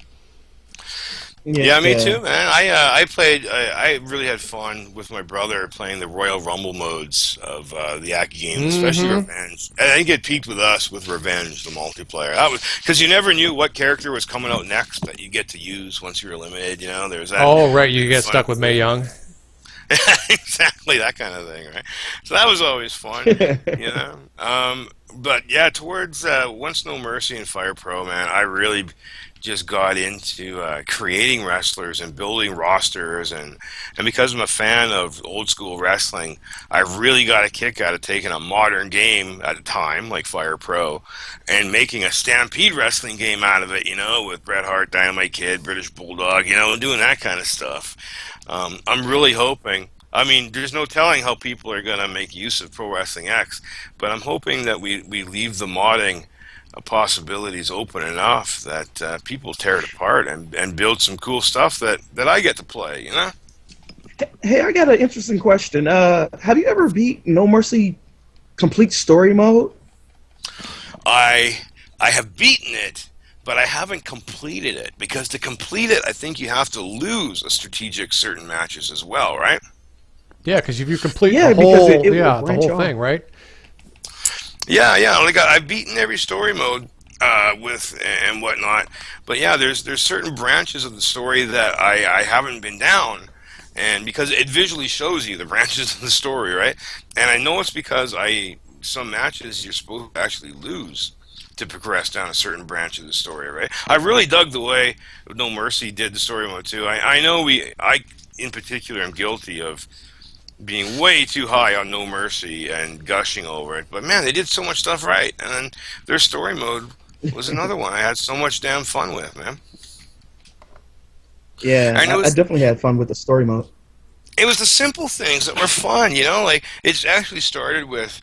Speaker 2: Yeah, me too, man. I really had fun with my brother playing the Royal Rumble modes of the Aki games, especially Revenge. And I think it peaked with us with Revenge, the multiplayer. That was because you never knew what character was coming out next that you get to use once you were eliminated. There was that.
Speaker 1: Oh, right, you get stuck with Mae Young.
Speaker 2: Exactly, that kind of thing, right? So that was always fun, But yeah, towards once No Mercy and Fire Pro, man, I really just got into creating wrestlers and building rosters, and because I'm a fan of old school wrestling, I really got a kick out of taking a modern game at a time like Fire Pro and making a Stampede wrestling game out of it, with Bret Hart, Dynamite Kid, British Bulldog, and doing that kind of stuff. I'm really hoping. I mean, there's no telling how people are going to make use of Pro Wrestling X, but I'm hoping that we leave the modding possibilities open enough that people tear it apart and build some cool stuff that I get to play,
Speaker 3: Hey, I got an interesting question. Have you ever beat No Mercy complete story mode?
Speaker 2: I have beaten it, but I haven't completed it, because to complete it, I think you have to lose a strategic certain matches as well, right?
Speaker 1: Yeah, because if you complete the whole thing, right?
Speaker 2: Yeah. Like I've beaten every story mode with and whatnot, but yeah, there's certain branches of the story that I haven't been down, and because it visually shows you the branches of the story, right? And I know it's because some matches you're supposed to actually lose to progress down a certain branch of the story, right? I really dug the way No Mercy did the story mode too. I know I in particular am guilty of being way too high on No Mercy and gushing over it, but man, they did so much stuff right, and then their story mode was another one I had so much damn fun with, man.
Speaker 3: Yeah,
Speaker 2: And
Speaker 3: I definitely had fun with the story mode.
Speaker 2: it was the simple things that were fun, you know. Like it actually started with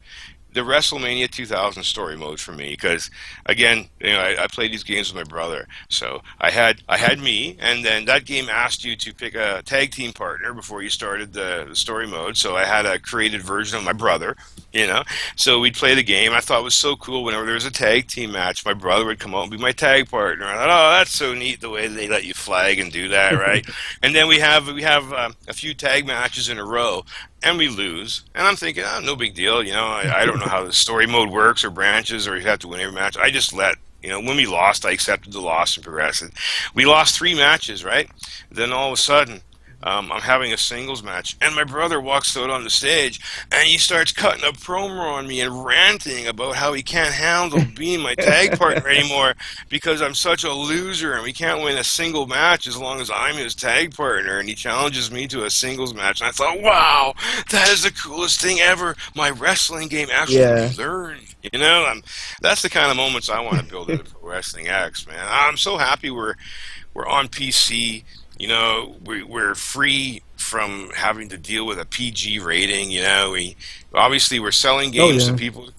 Speaker 2: the WrestleMania 2000 story mode for me because, again, I played these games with my brother. So I had me, and then that game asked you to pick a tag team partner before you started the story mode. So I had a created version of my brother, you know. So we'd play the game. I thought it was so cool. Whenever there was a tag team match, my brother would come out and be my tag partner. I thought, oh, that's so neat the way they let you flag and do that, right? And then we have a few tag matches in a row, and we lose. And I'm thinking, oh, no big deal. You know, I don't know how the story mode works or branches or you have to win every match. I just when we lost, I accepted the loss and progressed. We lost 3 matches, right? Then all of a sudden, I'm having a singles match, and my brother walks out on the stage, and he starts cutting a promo on me and ranting about how he can't handle being my tag partner anymore because I'm such a loser, and we can't win a single match as long as I'm his tag partner, and he challenges me to a singles match, and I thought, wow, that is the coolest thing ever. My wrestling game actually learned. You know, that's the kind of moments I want to build into Pro Wrestling X, man. I'm so happy we're on PC. You know, we're free from having to deal with a PG rating. You know, we're selling games to people.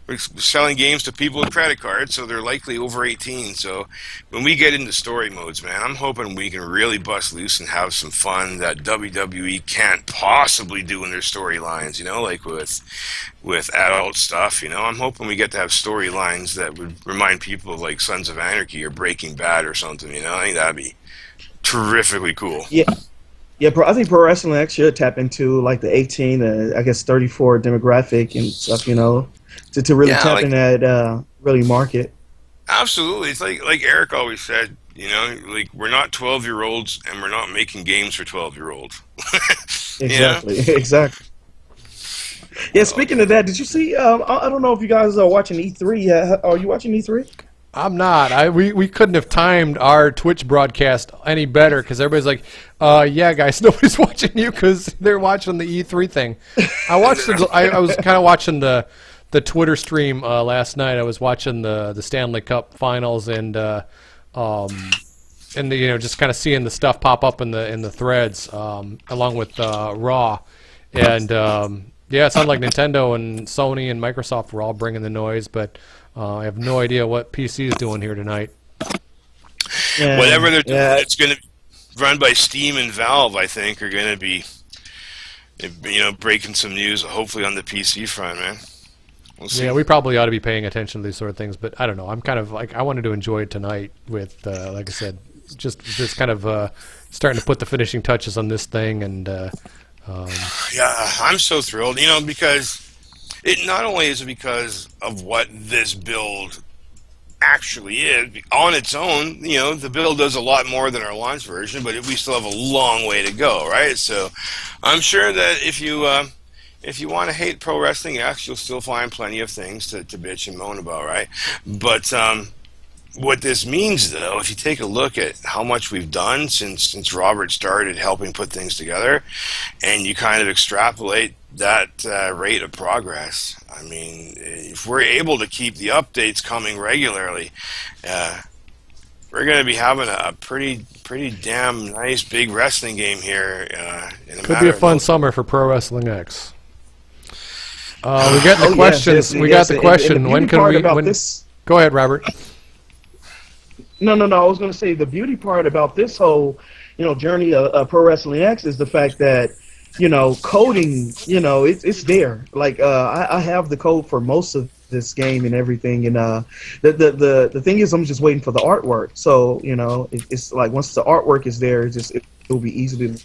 Speaker 2: We're selling games to people with credit cards, so they're likely over 18. So when we get into story modes, man, I'm hoping we can really bust loose and have some fun that WWE can't possibly do in their storylines. You know, like with adult stuff. You know, I'm hoping we get to have storylines that would remind people of like Sons of Anarchy or Breaking Bad or something. You know, I think that'd be terrifically cool.
Speaker 3: Yeah, I think Pro Wrestling X should tap into like the 18, I guess 34 demographic and stuff. You know, to really tap in that really market.
Speaker 2: Absolutely, it's like Eric always said. You know, like we're not 12-year-olds and we're not making games for 12-year-olds.
Speaker 3: Exactly, exactly. Yeah, speaking of that, did you see? I don't know if you guys are watching E3. Are you watching E3?
Speaker 1: I'm not. We couldn't have timed our Twitch broadcast any better because everybody's like, yeah, guys, nobody's watching you because they're watching the E3 thing. I watched. I was kind of watching the Twitter stream last night. I was watching the Stanley Cup Finals and just kind of seeing the stuff pop up in the threads along with Raw, and yeah, it sounded like Nintendo and Sony and Microsoft were all bringing the noise, but I have no idea what PC is doing here tonight.
Speaker 2: Yeah, whatever they're doing, it's going to run by Steam and Valve. I think are going to be, breaking some news. Hopefully on the PC front, man. We'll see.
Speaker 1: Yeah, we probably ought to be paying attention to these sort of things, but I don't know. I'm kind of like I wanted to enjoy it tonight with, like I said, just kind of starting to put the finishing touches on this thing, and
Speaker 2: yeah, I'm so thrilled. Because. It not only is it because of what this build actually is on its own. The build does a lot more than our launch version, but we still have a long way to go, right? So, I'm sure that if you want to hate Pro Wrestling X, you'll still find plenty of things to bitch and moan about, right? But what this means, though, if you take a look at how much we've done since Robert started helping put things together, and you kind of extrapolate that rate of progress, I mean, if we're able to keep the updates coming regularly, we're going to be having a pretty damn nice big wrestling game here.
Speaker 1: Could be a fun summer for Pro Wrestling X. We got the questions.
Speaker 3: Yes,
Speaker 1: we got the question.
Speaker 3: And
Speaker 1: when can we? Go ahead, Robert.
Speaker 3: No. I was going to say the beauty part about this whole, journey of Pro Wrestling X is the fact that, coding, it's there. Like I have the code for most of this game and everything, and the thing is, I'm just waiting for the artwork. So it's like once the artwork is there, it'll be easy to.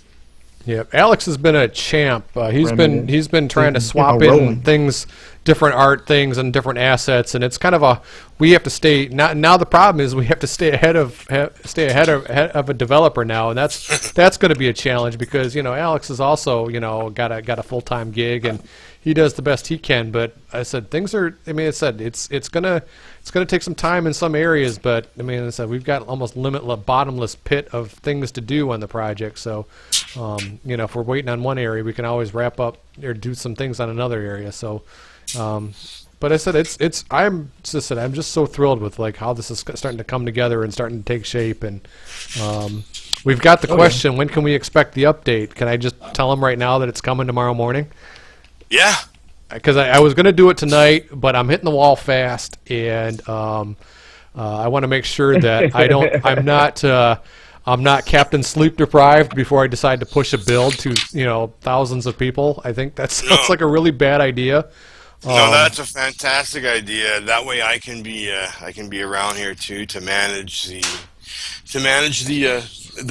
Speaker 1: Yeah, Alex has been a champ. He's been trying to swap in things, different art things and different assets, and it's kind of a we have to stay now. The problem is we have to stay ahead of a developer now, and that's going to be a challenge because Alex is also got a full-time gig and he does the best he can. But I said things are. I mean, I said it's gonna take some time in some areas, but I mean, I said we've got almost limitless, bottomless pit of things to do on the project. So, if we're waiting on one area, we can always wrap up or do some things on another area. So, but I said I'm just so thrilled with like how this is starting to come together and starting to take shape. And we've got the question: when can we expect the update? Can I just tell them right now that it's coming tomorrow morning?
Speaker 2: Yeah.
Speaker 1: Because I was going to do it tonight, but I'm hitting the wall fast, and I want to make sure that I'm not Captain Sleep deprived before I decide to push a build to thousands of people. I think that sounds like a really bad idea.
Speaker 2: No, that's a fantastic idea. That way, I can be around here too to manage the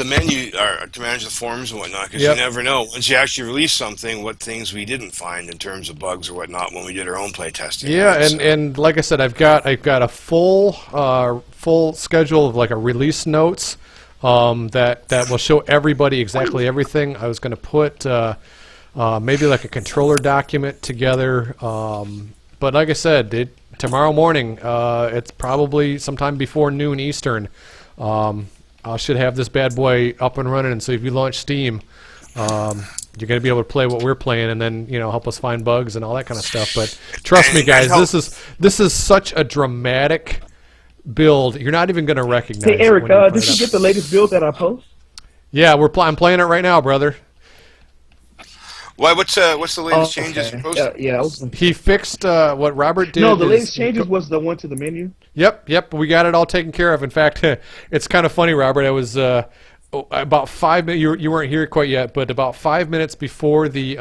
Speaker 2: menu or to manage the forums and whatnot. Because you never know once you actually release something what things we didn't find in terms of bugs or whatnot when we did our own play testing.
Speaker 1: Yeah, right? and like I said, I've got a full schedule of like a release notes that will show everybody exactly everything. I was going to put. Maybe like a controller document together. But like I said, tomorrow morning, it's probably sometime before noon Eastern. I should have this bad boy up and running. And so if you launch Steam, you're going to be able to play what we're playing and then, help us find bugs and all that kind of stuff. But trust me, guys, this is such a dramatic build. You're not even going to recognize it.
Speaker 3: Hey, Eric, did you get the latest build that I post?
Speaker 1: Yeah, I'm playing it right now, brother.
Speaker 2: Why? What's the latest changes you posted?
Speaker 1: He fixed what Robert did.
Speaker 3: No, the latest changes was the one to the menu.
Speaker 1: Yep. We got it all taken care of. In fact, it's kind of funny, Robert. I was about 5 minutes. You weren't here quite yet, but about 5 minutes before the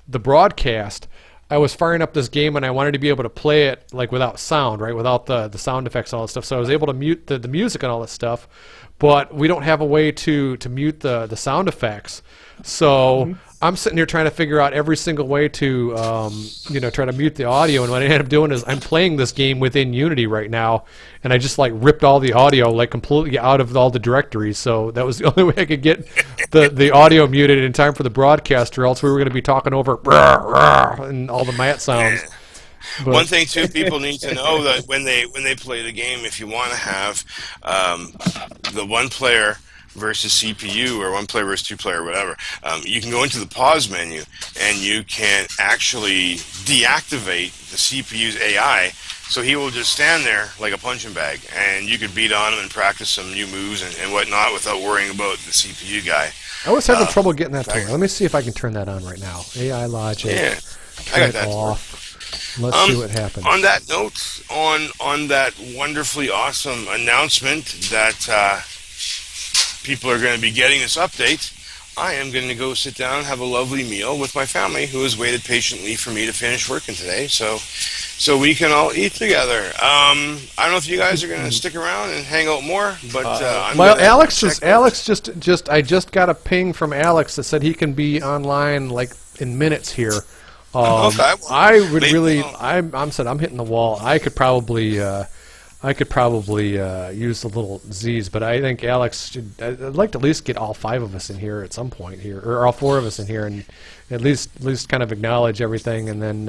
Speaker 1: broadcast, I was firing up this game and I wanted to be able to play it like without sound, right? Without the sound effects and all that stuff. So I was able to mute the music and all that stuff, but we don't have a way to mute the sound effects. So I'm sitting here trying to figure out every single way to try to mute the audio. And what I ended up doing is I'm playing this game within Unity right now, and I just like ripped all the audio like completely out of all the directories. So that was the only way I could get the audio muted in time for the broadcast, or else we were going to be talking over and all the mat sounds. But
Speaker 2: one thing too, people need to know that when they play the game, if you want to have the one player versus CPU or one player versus two player, whatever, you can go into the pause menu and you can actually deactivate the CPU's AI, so he will just stand there like a punching bag, and you could beat on him and practice some new moves and whatnot without worrying about the CPU guy.
Speaker 1: I was having trouble getting that to work. Let me see if I can turn that on right now. AI logic.
Speaker 2: Yeah, I got that
Speaker 1: off. Let's see what happens.
Speaker 2: On that note, on that wonderfully awesome announcement that people are going to be getting this update, I am going to go sit down and have a lovely meal with my family, who has waited patiently for me to finish working today, so we can all eat together. I don't know if you guys are going to stick around and hang out more, but
Speaker 1: Alex just I just got a ping from Alex that said he can be online like in minutes here.
Speaker 2: Okay, well,
Speaker 1: I would really. I'm said I'm hitting the wall. I could probably use the little Z's, but I think Alex should. I'd like to at least get all 5 of us in here at some point here, or all 4 of us in here, and at least kind of acknowledge everything, and then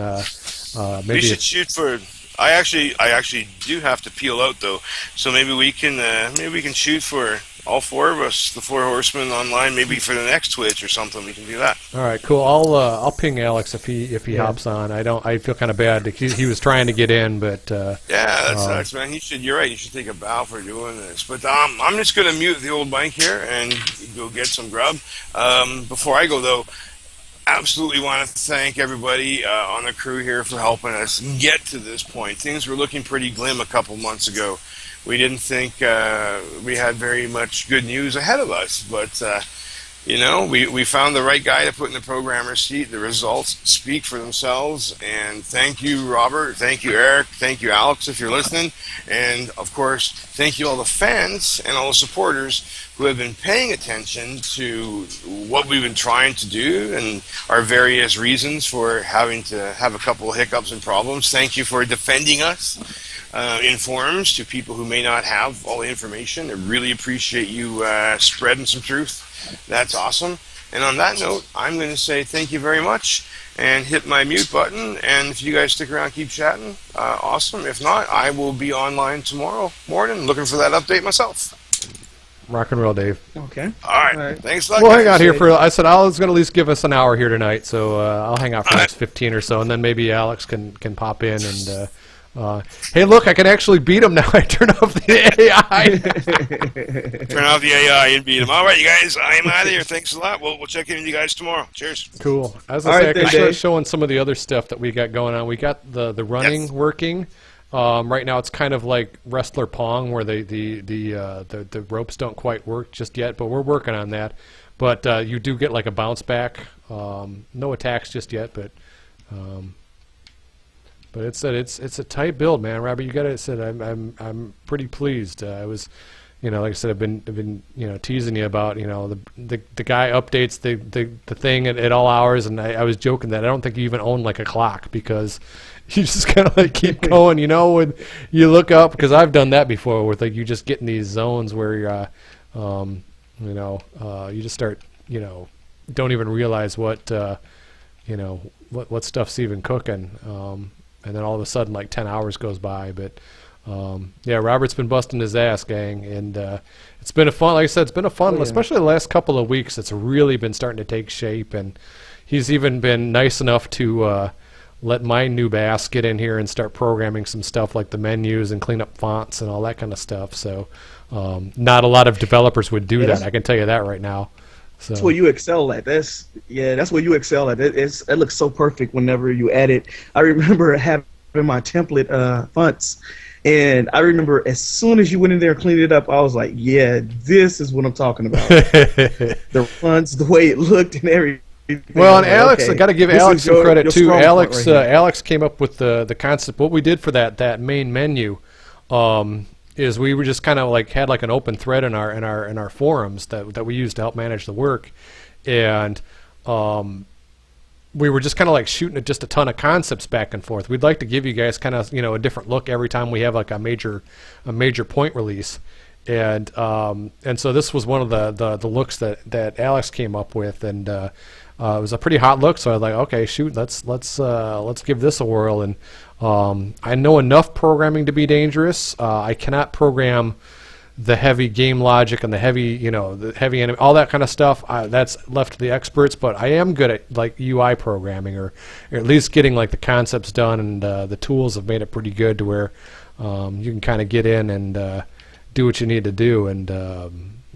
Speaker 1: maybe
Speaker 2: we should shoot for. I actually do have to peel out though, so maybe we can shoot for all 4 of us, the 4 horsemen online, maybe for the next Twitch or something. We can do that.
Speaker 1: All right, cool. I'll ping Alex if he hops on. I feel kind of bad. He was trying to get in, but
Speaker 2: that's man. You're right. You should take a bow for doing this. But I'm just gonna mute the old mic here and go get some grub. Before I go though, absolutely want to thank everybody on the crew here for helping us get to this point. Things were looking pretty glim a couple months ago. We didn't think we had very much good news ahead of us, but You know, we found the right guy to put in the programmer's seat. The results speak for themselves. And thank you, Robert. Thank you, Eric. Thank you, Alex, if you're listening. And, of course, thank you all the fans and all the supporters who have been paying attention to what we've been trying to do and our various reasons for having to have a couple of hiccups and problems. Thank you for defending us in forums to people who may not have all the information. I really appreciate you spreading some truth. That's awesome. And on that note, I'm going to say thank you very much and hit my mute button. And if you guys stick around, keep chatting, awesome. If not, I will be online tomorrow morning looking for that update myself.
Speaker 1: Rock and roll, Dave.
Speaker 3: Okay.
Speaker 2: All right.
Speaker 3: All right.
Speaker 2: Thanks a lot,
Speaker 1: We'll
Speaker 2: guys.
Speaker 1: hang out here for. I said I was going to at least give us an hour here tonight, so I'll hang out for the next 15 or so, and then maybe Alex can pop in and. Hey, look! I can actually beat him now. I turn off the AI.
Speaker 2: Turn off the AI and beat him. All right, you guys. I'm out of here. Thanks a lot. We'll check in with you guys tomorrow. Cheers.
Speaker 1: Cool. I was
Speaker 3: All
Speaker 1: gonna say
Speaker 3: right
Speaker 1: I can
Speaker 3: then,
Speaker 1: start
Speaker 3: Dave.
Speaker 1: showing some of the other stuff that we got going on. We got the running
Speaker 2: Yes.
Speaker 1: working. Right now, it's kind of like wrestler pong, where the ropes don't quite work just yet, but we're working on that. But you do get like a bounce back. No attacks just yet, but it's a tight build, man. Robert, you got to said I'm pretty pleased. I was, like I said, I've been teasing you about the guy updates the thing at all hours, and I was joking that I don't think you even own like a clock because you just kind of like keep going, when you look up, because I've done that before with like you just get in these zones where you're, you just start, don't even realize what stuff's even cooking. And then all of a sudden, like 10 hours goes by. But yeah, Robert's been busting his ass, gang, and it's been like I said, it's been a fun, especially the last couple of weeks. It's really been starting to take shape, and he's even been nice enough to let my noob ass get in here and start programming some stuff like the menus and clean up fonts and all that kind of stuff. So not a lot of developers would do that. I can tell you that right now. So.
Speaker 3: That's where you excel at. That's where you excel at. It looks so perfect whenever you add it. I remember having my template fonts, and I remember as soon as you went in there and cleaned it up, I was like, yeah, this is what I'm talking about. The fonts, the way it looked, and everything.
Speaker 1: Well, and Alex, okay, I got to give Alex some credit too. Alex,
Speaker 3: right
Speaker 1: Alex came up with the concept. What we did for that main menu, is we were just kind of like had like an open thread in our forums that we used to help manage the work, and we were just kind of like shooting just a ton of concepts back and forth. We'd like to give you guys kind of a different look every time we have like a major point release, and so this was one of the looks that Alex came up with, and it was a pretty hot look. So I was like, okay, shoot, let's give this a whirl. And I know enough programming to be dangerous. I cannot program the heavy game logic and the heavy all that kind of stuff. That's left to the experts. But I am good at like UI programming, or at least getting like the concepts done. And the tools have made it pretty good to where you can kind of get in and do what you need to do. And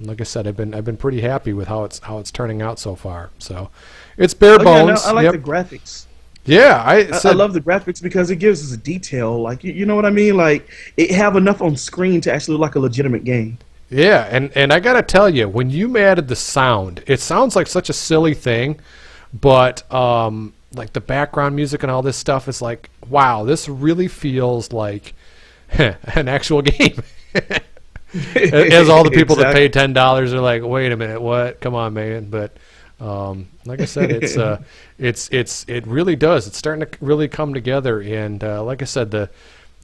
Speaker 1: like I said, I've been pretty happy with how it's turning out so far. So it's bare bones.
Speaker 3: I like the graphics.
Speaker 1: Yeah, I
Speaker 3: love the graphics because it gives us a detail. Like you know what I mean? Like it have enough on screen to actually look like a legitimate game.
Speaker 1: Yeah, and I gotta tell you, when you added the sound, it sounds like such a silly thing, but like the background music and all this stuff is like, wow, this really feels like an actual game. As all the people that paid $10 are like, wait a minute, what? Come on, man! But like I said, it really does. It's starting to really come together, and like I said,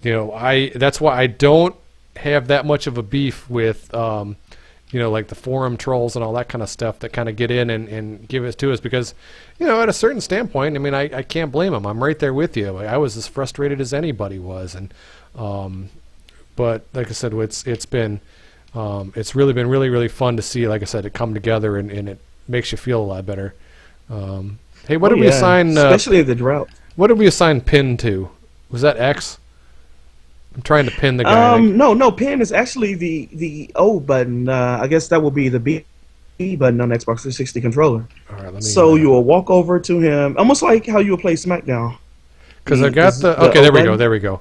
Speaker 1: that's why I don't have that much of a beef with like the forum trolls and all that kind of stuff that kind of get in and give it to us, because at a certain standpoint, I mean, I can't blame them. I'm right there with you. I was as frustrated as anybody was, and but like I said, it's been it's really been really fun to see, like I said, it come together, and it makes you feel a lot better. Hey, what did we assign?
Speaker 3: Especially the drought.
Speaker 1: What did we assign pin to? Was that X? I'm trying to pin the guy.
Speaker 3: No, pin is actually the O button. I guess that will be the B button on the Xbox 360 controller.
Speaker 1: All right,
Speaker 3: so you will walk over to him, almost like how you would play SmackDown.
Speaker 1: Because I got okay, there we go.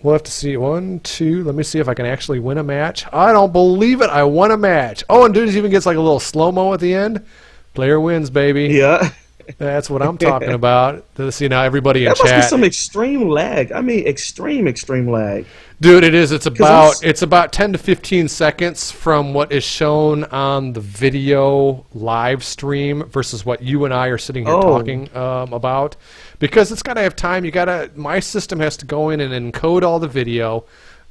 Speaker 1: We'll have to see. 1, 2. Let me see if I can actually win a match. I don't believe it. I won a match. Oh, and dude even gets like a little slow-mo at the end. Player wins, baby.
Speaker 3: Yeah.
Speaker 1: That's what I'm talking about. See, now everybody in
Speaker 3: That must be
Speaker 1: chat.
Speaker 3: some extreme lag. I mean, extreme lag.
Speaker 1: Dude, it is. It's
Speaker 3: I'm
Speaker 1: about 10 to 15 seconds from what is shown on the video live stream versus what you and I are sitting here talking about. Because it's got to have time. My system has to go in and encode all the video,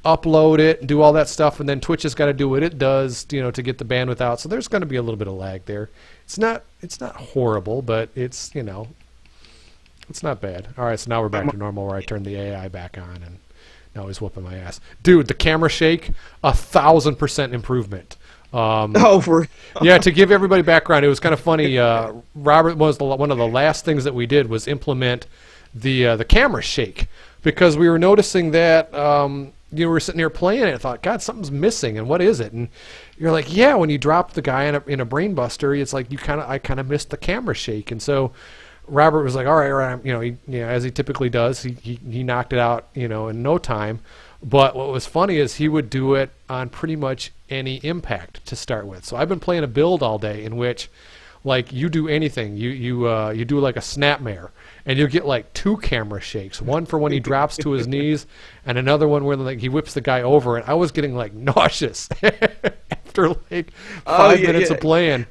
Speaker 1: upload it, do all that stuff, and then Twitch has got to do what it does, to get the bandwidth out. So there's going to be a little bit of lag there. It's not horrible, but it's it's not bad. All right, so now we're back to normal where I turned the AI back on and now he's whooping my ass. Dude, the camera shake, 1,000% improvement. Yeah, to give everybody background, it was kind of funny. Robert was one of the last things that we did was implement the camera shake because we were noticing that we were sitting here playing it and thought, God, something's missing, and what is it? And you're like, yeah, when you drop the guy in a brain buster, it's like I kind of missed the camera shake, and so Robert was like, all right, as he typically does, he knocked it out, in no time. But what was funny is he would do it on pretty much any impact to start with. So I've been playing a build all day in which, like, you do anything, you do like a snapmare, and you get like 2 camera shakes, one for when he drops to his knees, and another one where like he whips the guy over. And I was getting like nauseous after like 5 minutes of playing.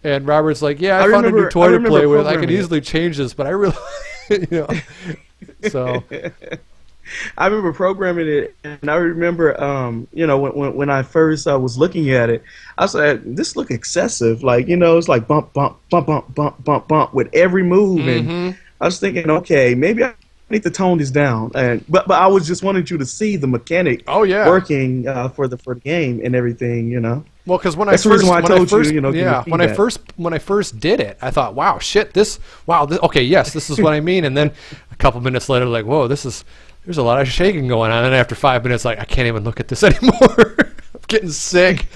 Speaker 1: And Robert's like, yeah, I found a new toy to play with. I could easily change this, but I really, so.
Speaker 3: I remember programming it, and I remember, when I first was looking at it, I said, "This look excessive." Like, it's like bump, bump, bump, bump, bump, bump, bump with every move, and I was thinking, okay, maybe I need to tone this down. But I was just wanting you to see the mechanic working for the game and everything,
Speaker 1: Well, because when
Speaker 3: That's
Speaker 1: I
Speaker 3: the
Speaker 1: first,
Speaker 3: reason why I told you,
Speaker 1: when I first did it, I thought, wow, shit, okay, yes, this is what I mean. And then a couple minutes later, like, whoa, there's a lot of shaking going on. And then after 5 minutes, like, I can't even look at this anymore. I'm getting sick.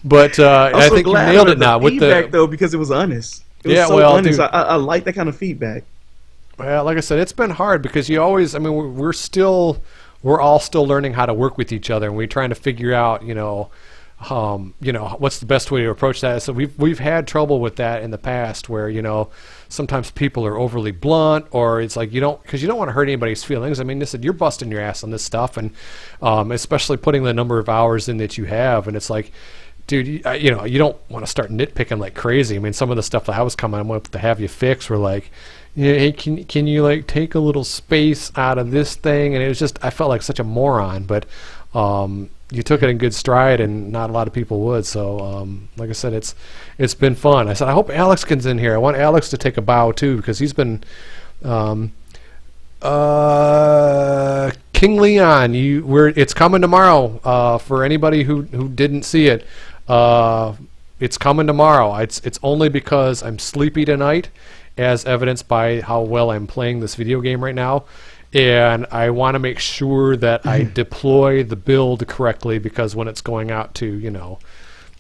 Speaker 1: But I think you nailed it now with the
Speaker 3: feedback, though, because it was honest. It was so honest. I like that kind of feedback.
Speaker 1: Well, like I said, it's been hard because you always, we're all still learning how to work with each other, and we're trying to figure out, what's the best way to approach that. So we've had trouble with that in the past where, sometimes people are overly blunt, or it's like because you don't want to hurt anybody's feelings. Listen, you're busting your ass on this stuff, and especially putting the number of hours in that you have, and it's like, dude, you don't want to start nitpicking like crazy. Some of the stuff that I was coming up to have you fix were like, hey, can you like take a little space out of this thing? And it was just, I felt like such a moron, but you took it in good stride, and not a lot of people would. So, like I said, it's been fun. I said, I hope Alex gets in here. I want Alex to take a bow too, because he's been King Leon. It's coming tomorrow. For anybody who didn't see it, it's coming tomorrow. It's only because I'm sleepy tonight, as evidenced by how well I'm playing this video game right now. And I want to make sure that I deploy the build correctly, because when it's going out to,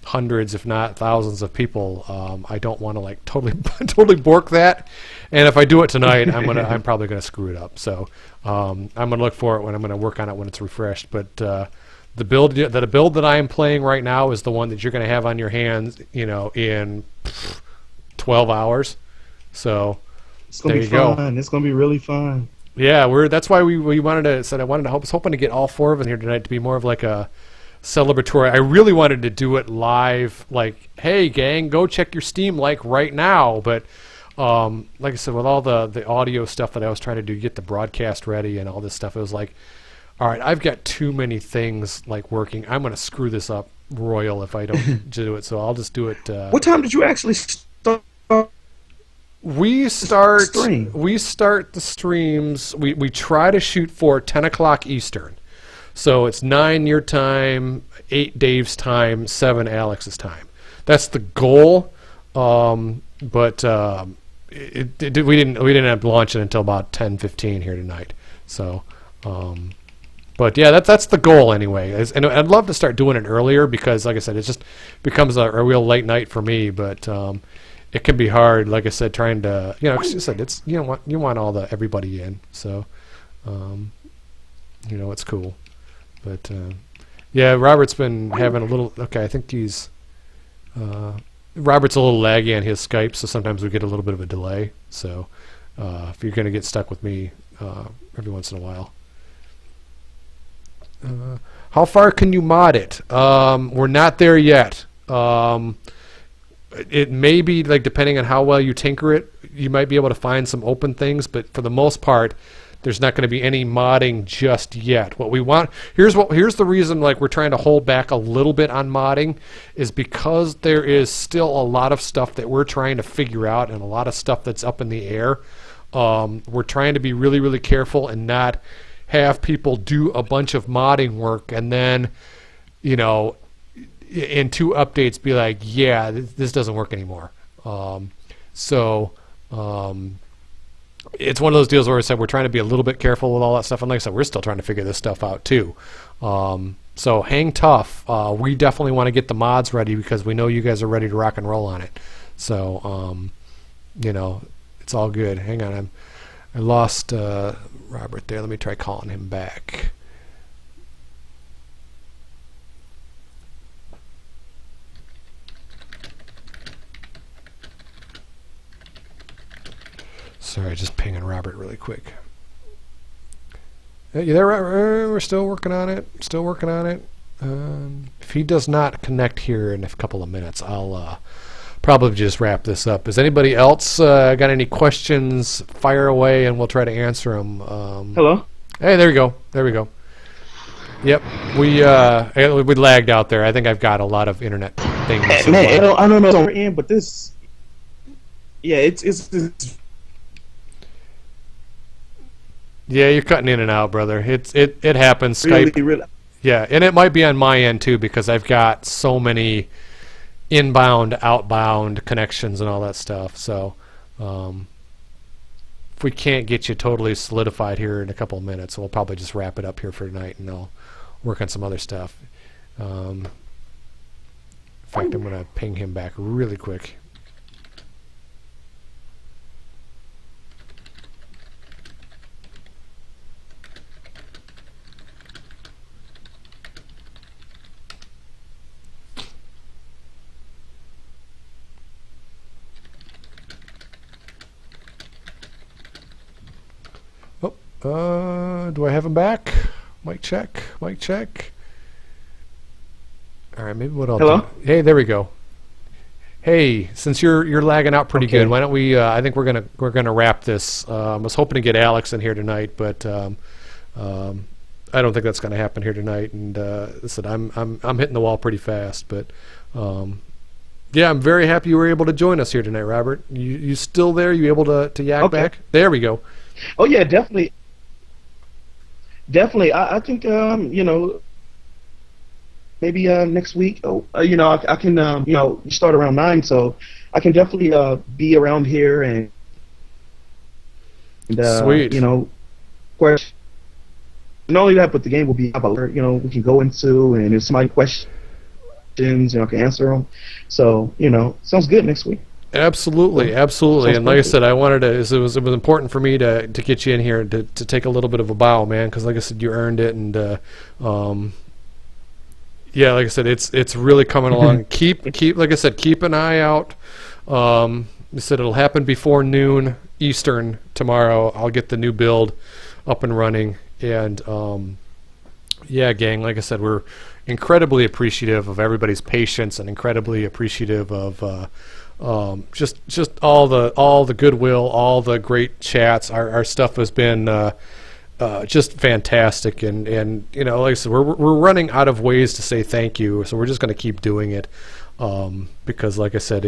Speaker 1: hundreds, if not thousands of people, I don't want to like totally bork that. And if I do it tonight, I'm probably gonna screw it up. So I'm gonna look for it when I'm gonna work on it when it's refreshed. But the build that I am playing right now is the one that you're gonna have on your hands, in 12 hours. So
Speaker 3: it's gonna be fun. It's gonna be really fun.
Speaker 1: Yeah, that's why we wanted to. I was hoping to get all 4 of them here tonight to be more of like a celebratory. I really wanted to do it live, like, hey gang, go check your Steam like right now. But like I said, with all the audio stuff that I was trying to do, get the broadcast ready and all this stuff, it was like, all right, I've got too many things like working. I'm gonna screw this up royal if I don't do it. So I'll just do it.
Speaker 3: What time did you actually start?
Speaker 1: We start the streams. We try to shoot for 10 o'clock Eastern. So it's 9 your time, 8 Dave's time, 7 Alex's time. That's the goal. But we didn't end up launching until about 10:15 here tonight. So, but yeah, that's the goal anyway. And I'd love to start doing it earlier, because, like I said, it just becomes a real late night for me. But it can be hard, like I said, trying to, 'cause you said it's you want everybody in. So, it's cool. But yeah, Robert's been having a little. Okay, I think he's. Robert's a little laggy on his Skype, so sometimes we get a little bit of a delay. So if you're going to get stuck with me every once in a while. How far can you mod it? We're not there yet. It may be, like, depending on how well you tinker it, you might be able to find some open things, but for the most part, there's not going to be any modding just yet. What we want, here's the reason, like, we're trying to hold back a little bit on modding, is because there is still a lot of stuff that we're trying to figure out and a lot of stuff that's up in the air. We're trying to be really, really careful and not have people do a bunch of modding work and then, in 2 updates be like, yeah, this doesn't work anymore. It's one of those deals where I said we're trying to be a little bit careful with all that stuff, and like I said, we're still trying to figure this stuff out too. So hang tough. We definitely want to get the mods ready because we know you guys are ready to rock and roll on it. So it's all good. Hang on, I lost Robert there. Let me try calling him back. Sorry, just pinging Robert really quick. You there, Robert? We're still working on it. If he does not connect here in a couple of minutes, I'll probably just wrap this up. Has anybody else got any questions? Fire away, and we'll try to answer them.
Speaker 3: Hello?
Speaker 1: Hey, there we go. Yep, we lagged out there. I think I've got a lot of internet things.
Speaker 3: Man, I don't know where in, but this, yeah, it's
Speaker 1: yeah, you're cutting in and out, brother. It happens. Skype.
Speaker 3: really.
Speaker 1: Yeah, and it might be on my end too because I've got so many inbound, outbound connections and all that stuff. So if we can't get you totally solidified here in a couple of minutes, we'll probably just wrap it up here for tonight, and I'll work on some other stuff. In fact, I'm going to ping him back really quick. Do I have him back? Mic check. All right, maybe what I'll do. Hey, there we go. Hey, since you're lagging out pretty good, why don't we? I think we're gonna wrap this. I was hoping to get Alex in here tonight, but I don't think that's gonna happen here tonight. And listen, I'm hitting the wall pretty fast, but yeah, I'm very happy you were able to join us here tonight, Robert. You still there? You able to yak back? There we go.
Speaker 3: Oh yeah, definitely. I think maybe next week. I can start around 9, so I can definitely be around here and
Speaker 1: sweet.
Speaker 3: Question. Not only that, but the game will be about we can go into, and if somebody questions, I can answer them. So sounds good next week.
Speaker 1: Absolutely. And like I said, I wanted to. It was important for me to get you in here to take a little bit of a bow, man, because like I said, you earned it, and yeah, like I said, it's really coming along. keep like I said, keep an eye out. I said it'll happen before noon Eastern tomorrow. I'll get the new build up and running, and yeah, gang. Like I said, we're incredibly appreciative of everybody's patience and incredibly appreciative of. Just all the goodwill, all the great chats. Our stuff has been just fantastic, and like I said, we're running out of ways to say thank you, so we're just going to keep doing it because, like I said,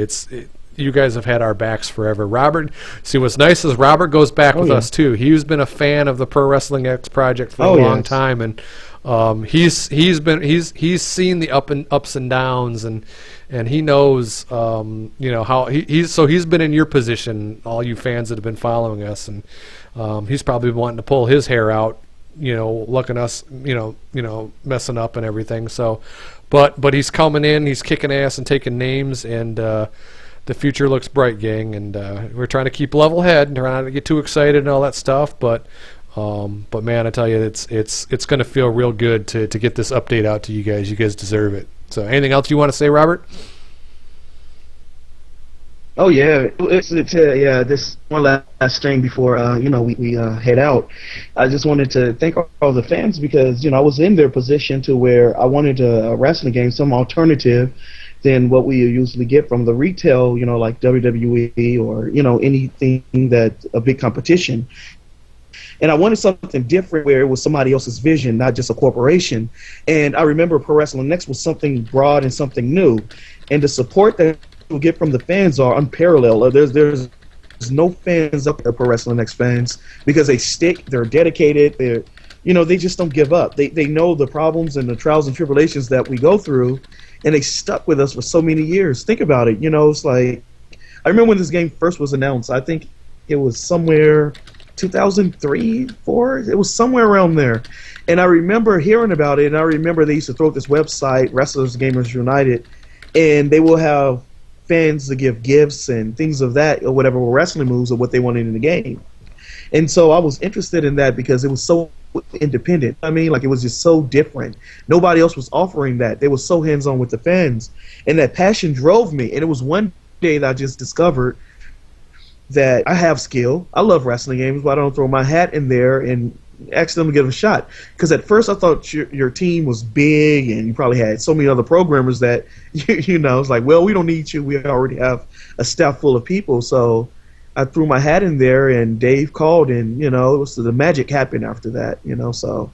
Speaker 1: you guys have had our backs forever. Robert, see what's nice is Robert goes back with us too. He's been a fan of the Pro Wrestling X project for a long time, and he's seen the ups and downs, and he knows how he's been in your position, all you fans that have been following us, and he's probably wanting to pull his hair out, looking us messing up and everything. So but he's coming in, he's kicking ass and taking names, and the future looks bright, gang, and we're trying to keep level head and trying not to get too excited and all that stuff, but But man, I tell you, it's going to feel real good to get this update out to you guys. You guys deserve it. So, anything else you want to say, Robert?
Speaker 3: Oh yeah, yeah. This one last thing before we head out. I just wanted to thank all the fans because I was in their position to where I wanted a wrestling game, some alternative than what we usually get from the retail, like WWE or anything that a big competition. And I wanted something different where it was somebody else's vision, not just a corporation. And I remember Pro Wrestling Next was something broad and something new, and the support that we get from the fans are unparalleled. There's no fans up there, Pro Wrestling Next fans, because they're dedicated, they just don't give up. They know the problems and the trials and tribulations that we go through, and they stuck with us for so many years. Think about it, it's like, I remember when this game first was announced, I think it was somewhere 2003, 4, it was somewhere around there. And I remember hearing about it, and I remember they used to throw up this website, Wrestlers Gamers United, and they will have fans to give gifts and things of that, or whatever wrestling moves or what they wanted in the game. And so I was interested in that because it was so independent. I mean, like, it was just so different. Nobody else was offering that. They were so hands-on with the fans. And that passion drove me. And it was one day that I just discovered that I have skill. I love wrestling games, but I don't throw my hat in there and ask them to give a shot. Because at first I thought your team was big and you probably had so many other programmers that, it's like, well, we don't need you. We already have a staff full of people. So I threw my hat in there and Dave called and, it was the magic happened after that, so.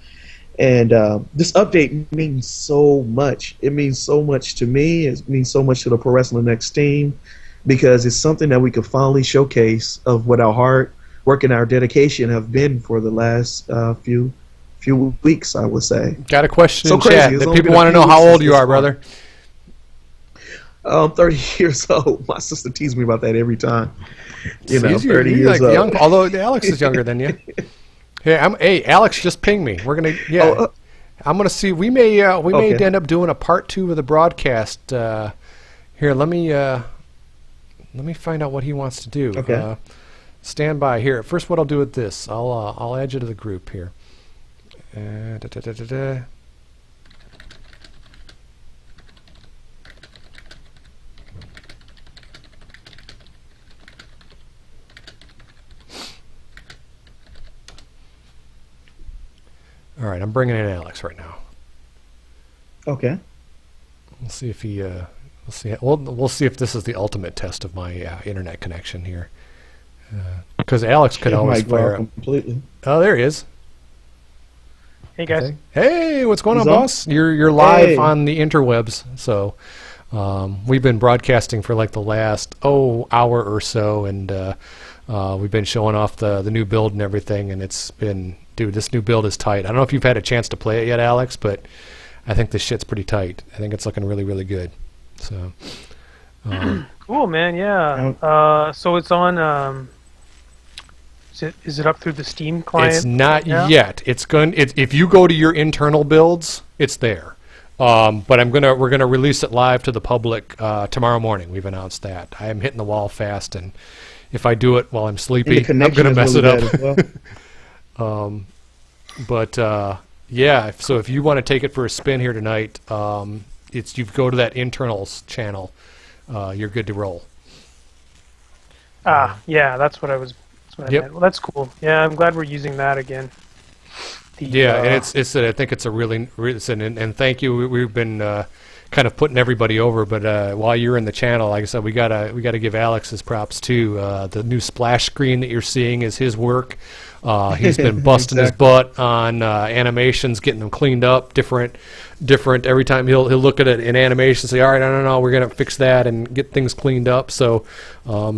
Speaker 3: And this update means so much. It means so much to me. It means so much to the Pro Wrestling Next team because it's something that we could finally showcase of what our hard work and our dedication have been for the last few weeks, I would say.
Speaker 1: Got a question
Speaker 3: so
Speaker 1: in
Speaker 3: crazy.
Speaker 1: chat
Speaker 3: It's
Speaker 1: that
Speaker 3: only
Speaker 1: people
Speaker 3: been a
Speaker 1: want to
Speaker 3: few
Speaker 1: know how
Speaker 3: weeks
Speaker 1: old
Speaker 3: since
Speaker 1: you
Speaker 3: this
Speaker 1: are, brother.
Speaker 3: I'm 30 years old. My sister teases me about that every time.
Speaker 1: See,
Speaker 3: 30
Speaker 1: you're
Speaker 3: years
Speaker 1: like
Speaker 3: old.
Speaker 1: young, although Alex is younger than you. Hey, Alex just pinged me. We're gonna, I'm gonna see. We may end up doing a part 2 of the broadcast. Here, let me find out what he wants to do.
Speaker 3: Okay.
Speaker 1: Stand by here. First, what I'll do with this, I'll add you to the group here. All right, I'm bringing in Alex right now.
Speaker 3: Okay.
Speaker 1: We'll see if he. We'll see if this is the ultimate test of my internet connection here. Because Alex could always fire up.
Speaker 3: Completely.
Speaker 1: Oh, there he is.
Speaker 4: Hey guys.
Speaker 1: Hey, what's going on,
Speaker 3: He's on?
Speaker 1: boss? You're live
Speaker 3: Hey.
Speaker 1: on the interwebs. So we've been broadcasting for like the last hour or so, and we've been showing off the new build and everything. And it's been, dude, this new build is tight. I don't know if you've had a chance to play it yet, Alex, but I think this shit's pretty tight. I think it's looking really, really good. So.
Speaker 4: Cool, man. Yeah. So it's on. Is it up through the Steam client?
Speaker 1: It's not
Speaker 4: now?
Speaker 1: yet. If you go to your internal builds, it's there. But we're gonna release it live to the public tomorrow morning. We've announced that. I am hitting the wall fast, and if I do it while I'm sleepy, I'm gonna mess it up. But yeah. So if you want to take it for a spin here tonight, you go to that internals channel. You're good to roll.
Speaker 4: Yeah. That's what I meant. Well, that's cool. Yeah, I'm glad we're using that again.
Speaker 1: And I think it's a really and thank you. We've been kind of putting everybody over, but while you're in the channel, like I said, we gotta give Alex his props too. The new splash screen that you're seeing is his work. He's been busting his butt on animations, getting them cleaned up, different. Every time he'll look at it in animation, and say, "All right, no, we're gonna fix that and get things cleaned up." So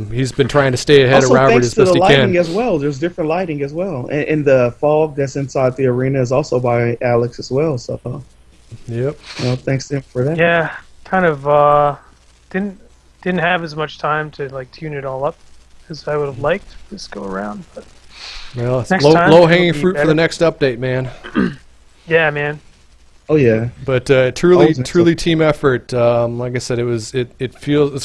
Speaker 1: he's been trying to stay ahead of Robert as best he can.
Speaker 3: Also, thanks to the lighting as well. There's different lighting as well, and the fog that's inside the arena is also by Alex as well. So,
Speaker 1: yep.
Speaker 3: Thanks to him for that.
Speaker 4: Yeah, kind of didn't have as much time to like tune it all up as I would have liked this go around, but.
Speaker 1: Well, it's
Speaker 4: Next
Speaker 1: low
Speaker 4: time
Speaker 1: hanging
Speaker 4: it'll be
Speaker 1: fruit for
Speaker 4: better.
Speaker 1: the next update, man.
Speaker 4: Yeah, man.
Speaker 3: Oh yeah.
Speaker 1: But truly,
Speaker 3: Always makes
Speaker 1: truly team effort. Like I said, it's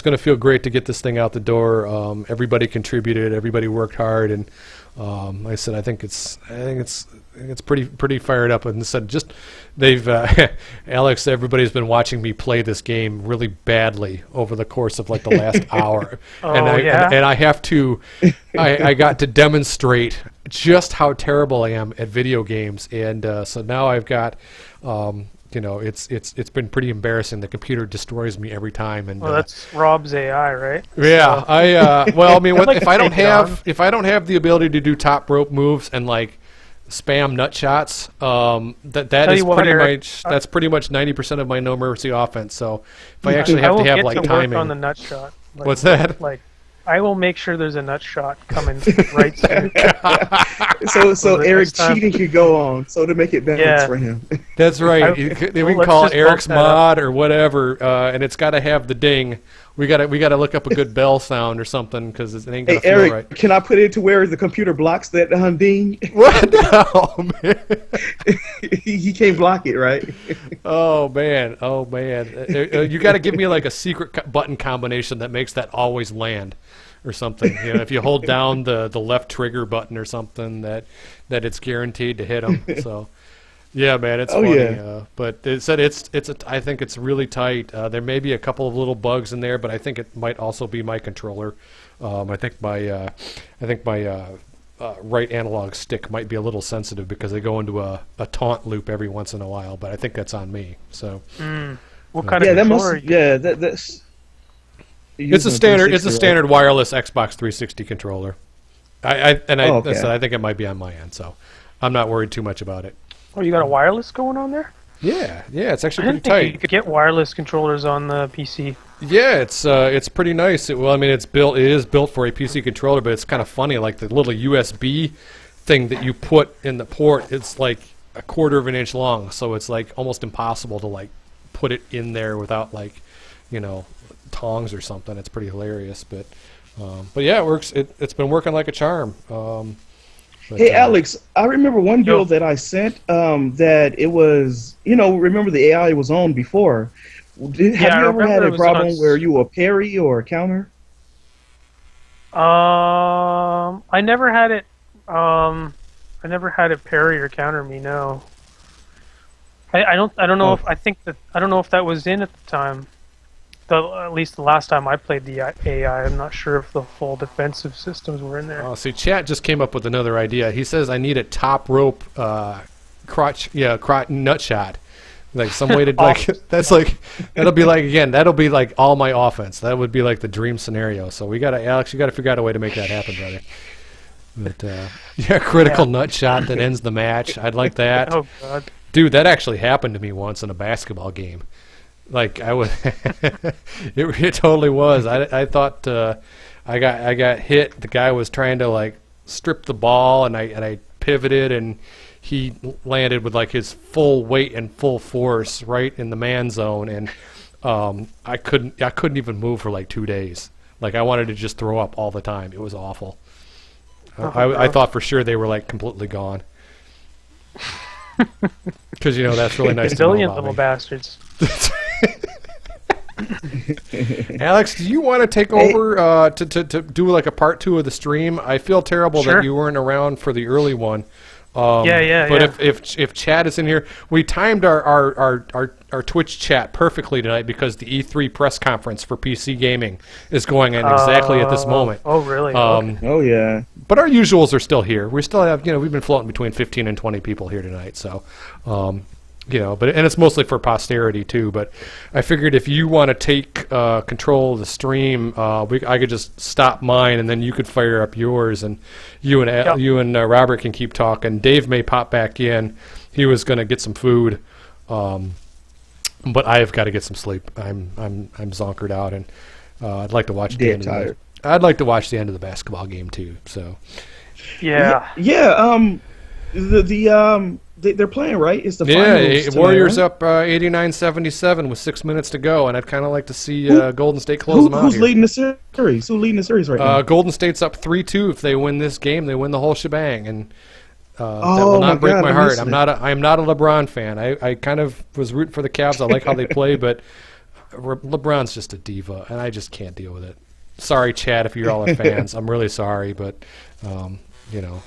Speaker 1: going to feel great to get this thing out the door. Everybody contributed, everybody worked hard, and like I said, I think it's pretty fired up. And said just they've Alex, everybody's been watching me play this game really badly over the course of like the last hour, and I have to, I got to demonstrate just how terrible I am at video games, and so now I've got. It's been pretty embarrassing. The computer destroys me every time, and
Speaker 4: well, that's Rob's AI, right?
Speaker 1: Yeah,
Speaker 4: So,
Speaker 1: I mean,
Speaker 4: I'd like
Speaker 1: if
Speaker 4: to
Speaker 1: I don't
Speaker 4: take it on.
Speaker 1: have the ability to do top rope moves and like spam nut shots, that
Speaker 4: Tell
Speaker 1: is
Speaker 4: you what,
Speaker 1: pretty
Speaker 4: Eric,
Speaker 1: much that's pretty much 90% of my no mercy offense. So if I actually have
Speaker 4: will
Speaker 1: to have
Speaker 4: get
Speaker 1: like
Speaker 4: to
Speaker 1: timing,
Speaker 4: work on the nut shot. Like,
Speaker 1: what's that?
Speaker 4: Like, I will make sure there's a nut shot coming right soon.
Speaker 3: So
Speaker 4: the
Speaker 3: Eric
Speaker 4: next time.
Speaker 3: cheating could go on, so to make it balance
Speaker 4: Yeah.
Speaker 3: for him.
Speaker 1: That's right.
Speaker 4: I-
Speaker 1: we
Speaker 4: well,
Speaker 1: can call it
Speaker 4: let's just
Speaker 1: Eric's
Speaker 4: bump that up.
Speaker 1: mod or whatever, and it's got to have the ding. We got to look up a good bell sound or something because it ain't
Speaker 3: Hey
Speaker 1: gonna feel
Speaker 3: Eric,
Speaker 1: right.
Speaker 3: can I put it to where the computer blocks that ding?
Speaker 1: What? No, man.
Speaker 3: He can't block it, right?
Speaker 1: Oh man! You got to give me like a secret button combination that makes that always land, or something. You know, if you hold down the left trigger button or something, that it's guaranteed to hit them. So, yeah, man, it's
Speaker 3: Oh,
Speaker 1: funny.
Speaker 3: yeah.
Speaker 1: But it said I think it's really tight. There may be a couple of little bugs in there, but I think it might also be my controller. I think my right analog stick might be a little sensitive because they go into a taunt loop every once in a while. But I think that's on me. So.
Speaker 4: What kind
Speaker 3: Yeah,
Speaker 4: of
Speaker 3: that
Speaker 4: controller?
Speaker 3: must. Yeah, that's.
Speaker 1: It's a standard. It's a
Speaker 3: 360, right?
Speaker 1: standard wireless Xbox 360 controller. I
Speaker 3: Oh, okay.
Speaker 1: said I think it might be on my end, so I'm not worried too much about it.
Speaker 4: Oh, you got a wireless going on there?
Speaker 1: Yeah, it's
Speaker 4: I
Speaker 1: actually pretty
Speaker 4: didn't think you
Speaker 1: tight.
Speaker 4: could get wireless controllers on the PC.
Speaker 1: Yeah, it's pretty nice. It is built for a PC controller, but it's kind of funny. Like the little USB thing that you put in the port, it's like a quarter of an inch long, so it's like almost impossible to like put it in there without like, tongs or something. It's pretty hilarious, but yeah, it works. It's been working like a charm. But,
Speaker 3: Hey Alex, I remember one build that I sent. That it was, remember the AI was on before. Have
Speaker 4: I
Speaker 3: you ever
Speaker 4: remember
Speaker 3: had
Speaker 4: it
Speaker 3: a
Speaker 4: was
Speaker 3: problem
Speaker 4: on
Speaker 3: where you were parry or a counter?
Speaker 4: I never had it. I never had it parry or counter me. No. I don't know
Speaker 3: Oh.
Speaker 4: if I don't know if that was in at the time. At least the last time I played the AI, I'm not sure if the full defensive systems were in there.
Speaker 1: Oh, see, chat just came up with another idea. He says I need a top rope crotch nut shot. Like some way to like that'll be like all my offense. That would be like the dream scenario. So Alex, you gotta figure out a way to make that happen, brother. But critical nut shot that ends the match. I'd like that.
Speaker 4: Oh God.
Speaker 1: Dude, that actually happened to me once in a basketball game. Like I was, it totally was. I thought I got hit. The guy was trying to like strip the ball, and I pivoted, and he landed with like his full weight and full force right in the man zone, and I couldn't even move for like 2 days. Like I wanted to just throw up all the time. It was awful. I thought for sure they were like completely gone. Because that's really nice to know
Speaker 4: Resilient
Speaker 1: about
Speaker 4: little
Speaker 1: me.
Speaker 4: bastards.
Speaker 1: Alex, do you want to take over to do like a part 2 of the stream? I feel terrible
Speaker 4: Sure.
Speaker 1: that you weren't around for the early one.
Speaker 4: Yeah.
Speaker 1: But if Chad is in here, we timed our Twitch chat perfectly tonight because the E3 press conference for PC gaming is going on exactly at this moment.
Speaker 4: Oh really? Okay.
Speaker 3: Oh yeah.
Speaker 1: But our usuals are still here. We still have, we've been floating between 15 and 20 people here tonight. So, and it's mostly for posterity too. But I figured if you want to take control of the stream, I could just stop mine, and then you could fire up yours, and you and Robert can keep talking. Dave may pop back in. He was going to get some food, but I've got to get some sleep. I'm zonkered out, and I'd like to watch the end.
Speaker 3: Tired.
Speaker 1: I'd like to watch the end of the basketball game too. So.
Speaker 4: Yeah.
Speaker 3: Yeah. They're playing, right? It's the finals tonight,
Speaker 1: Warriors
Speaker 3: right?
Speaker 1: up 89-77 with 6 minutes to go, and I'd kind of like to see Golden State close them out
Speaker 3: Who's
Speaker 1: here.
Speaker 3: leading the series? Who's leading the series right now?
Speaker 1: Golden State's up 3-2. If they win this game, they win the whole shebang. And That will
Speaker 3: my
Speaker 1: not break
Speaker 3: God,
Speaker 1: my
Speaker 3: I'm
Speaker 1: heart.
Speaker 3: missing
Speaker 1: I am not a LeBron fan. I kind of was rooting for the Cavs. I like how they play, but LeBron's just a diva, and I just can't deal with it. Sorry, Chad, if you're all fans. I'm really sorry, but you know,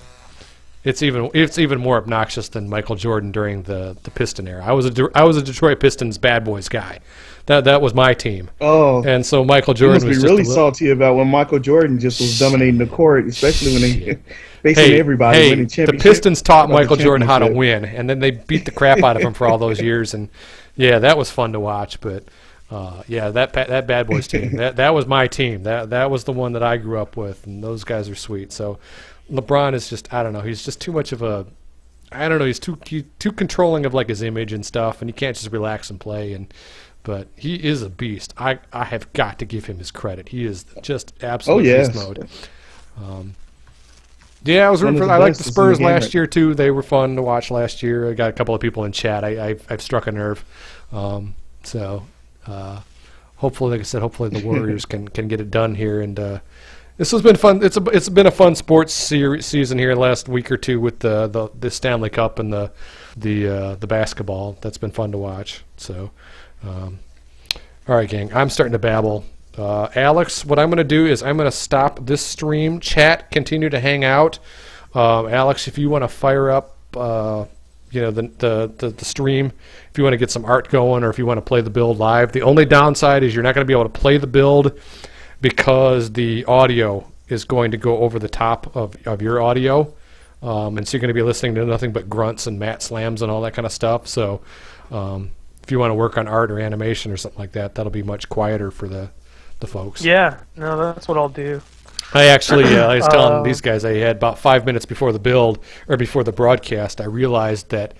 Speaker 1: it's even more obnoxious than Michael Jordan during the Piston era. I was a Detroit Pistons bad boys guy. That was my team.
Speaker 3: Oh,
Speaker 1: And so Michael
Speaker 3: you
Speaker 1: Jordan
Speaker 3: must be
Speaker 1: was
Speaker 3: really
Speaker 1: just a little,
Speaker 3: salty about when Michael Jordan just was dominating the court, especially when they facing everybody winning
Speaker 1: the
Speaker 3: championship.
Speaker 1: Pistons taught
Speaker 3: About the
Speaker 1: Michael Jordan how to
Speaker 3: championship.
Speaker 1: win, and then they beat the crap out of him for all those years. And yeah, that was fun to watch. But yeah, that bad boys team, that was my team. That was the one that I grew up with, and those guys are sweet. So LeBron is just, I don't know, he's just too much of a, I don't know, he's too controlling of like his image and stuff, and he can't just relax and play. But he is a beast. I have got to give him his credit. He is just absolute
Speaker 3: yes.
Speaker 1: beast mode. Yeah, I was rooting
Speaker 3: One
Speaker 1: for.
Speaker 3: of the
Speaker 1: I liked the
Speaker 3: best in the
Speaker 1: Spurs
Speaker 3: game
Speaker 1: last
Speaker 3: right
Speaker 1: year too. They were fun to watch last year. I got a couple of people in chat. I've struck a nerve. So hopefully, like I said, hopefully the Warriors can get it done here. And this has been fun. It's been a fun sports season here the last week or two with the Stanley Cup and the basketball. That's been fun to watch. So. All right, gang, I'm starting to babble. Alex, what I'm going to do is I'm going to stop this stream. Chat, continue to hang out. Alex, if you want to fire up, the stream, if you want to get some art going, or if you want to play the build live. The only downside is you're not going to be able to play the build because the audio is going to go over the top of your audio, and so you're going to be listening to nothing but grunts and mat slams and all that kind of stuff. So. If you want to work on art or animation or something like that, that'll be much quieter for the folks.
Speaker 4: Yeah, no, that's what I'll do.
Speaker 1: I actually, I was telling these guys, I had about 5 minutes before the build, or before the broadcast, I realized that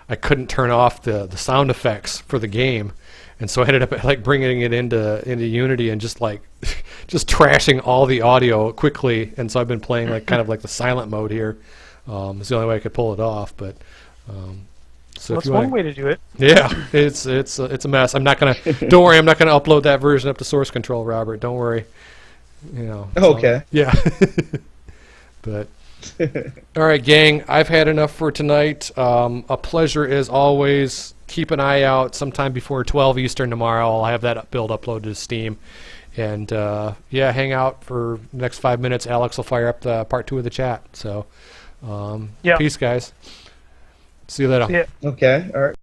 Speaker 1: I couldn't turn off the sound effects for the game. And so I ended up like bringing it into Unity and just just trashing all the audio quickly. And so I've been playing like kind of like the silent mode here. It's the only way I could pull it off, but... So
Speaker 4: That's one way to do it.
Speaker 1: Yeah, it's a mess. I'm not gonna. Don't worry, I'm not gonna upload that version up to source control, Robert. Don't worry. You know.
Speaker 3: Okay.
Speaker 1: Yeah. But all right, gang. I've had enough for tonight. A pleasure as always. Keep an eye out. Sometime before 12 Eastern tomorrow, I'll have that build uploaded to Steam. And yeah, hang out for the next 5 minutes. Alex will fire up the part 2 of the chat. So,
Speaker 4: Yeah.
Speaker 1: peace, guys. See you later.
Speaker 4: Yeah.
Speaker 3: Okay. All right.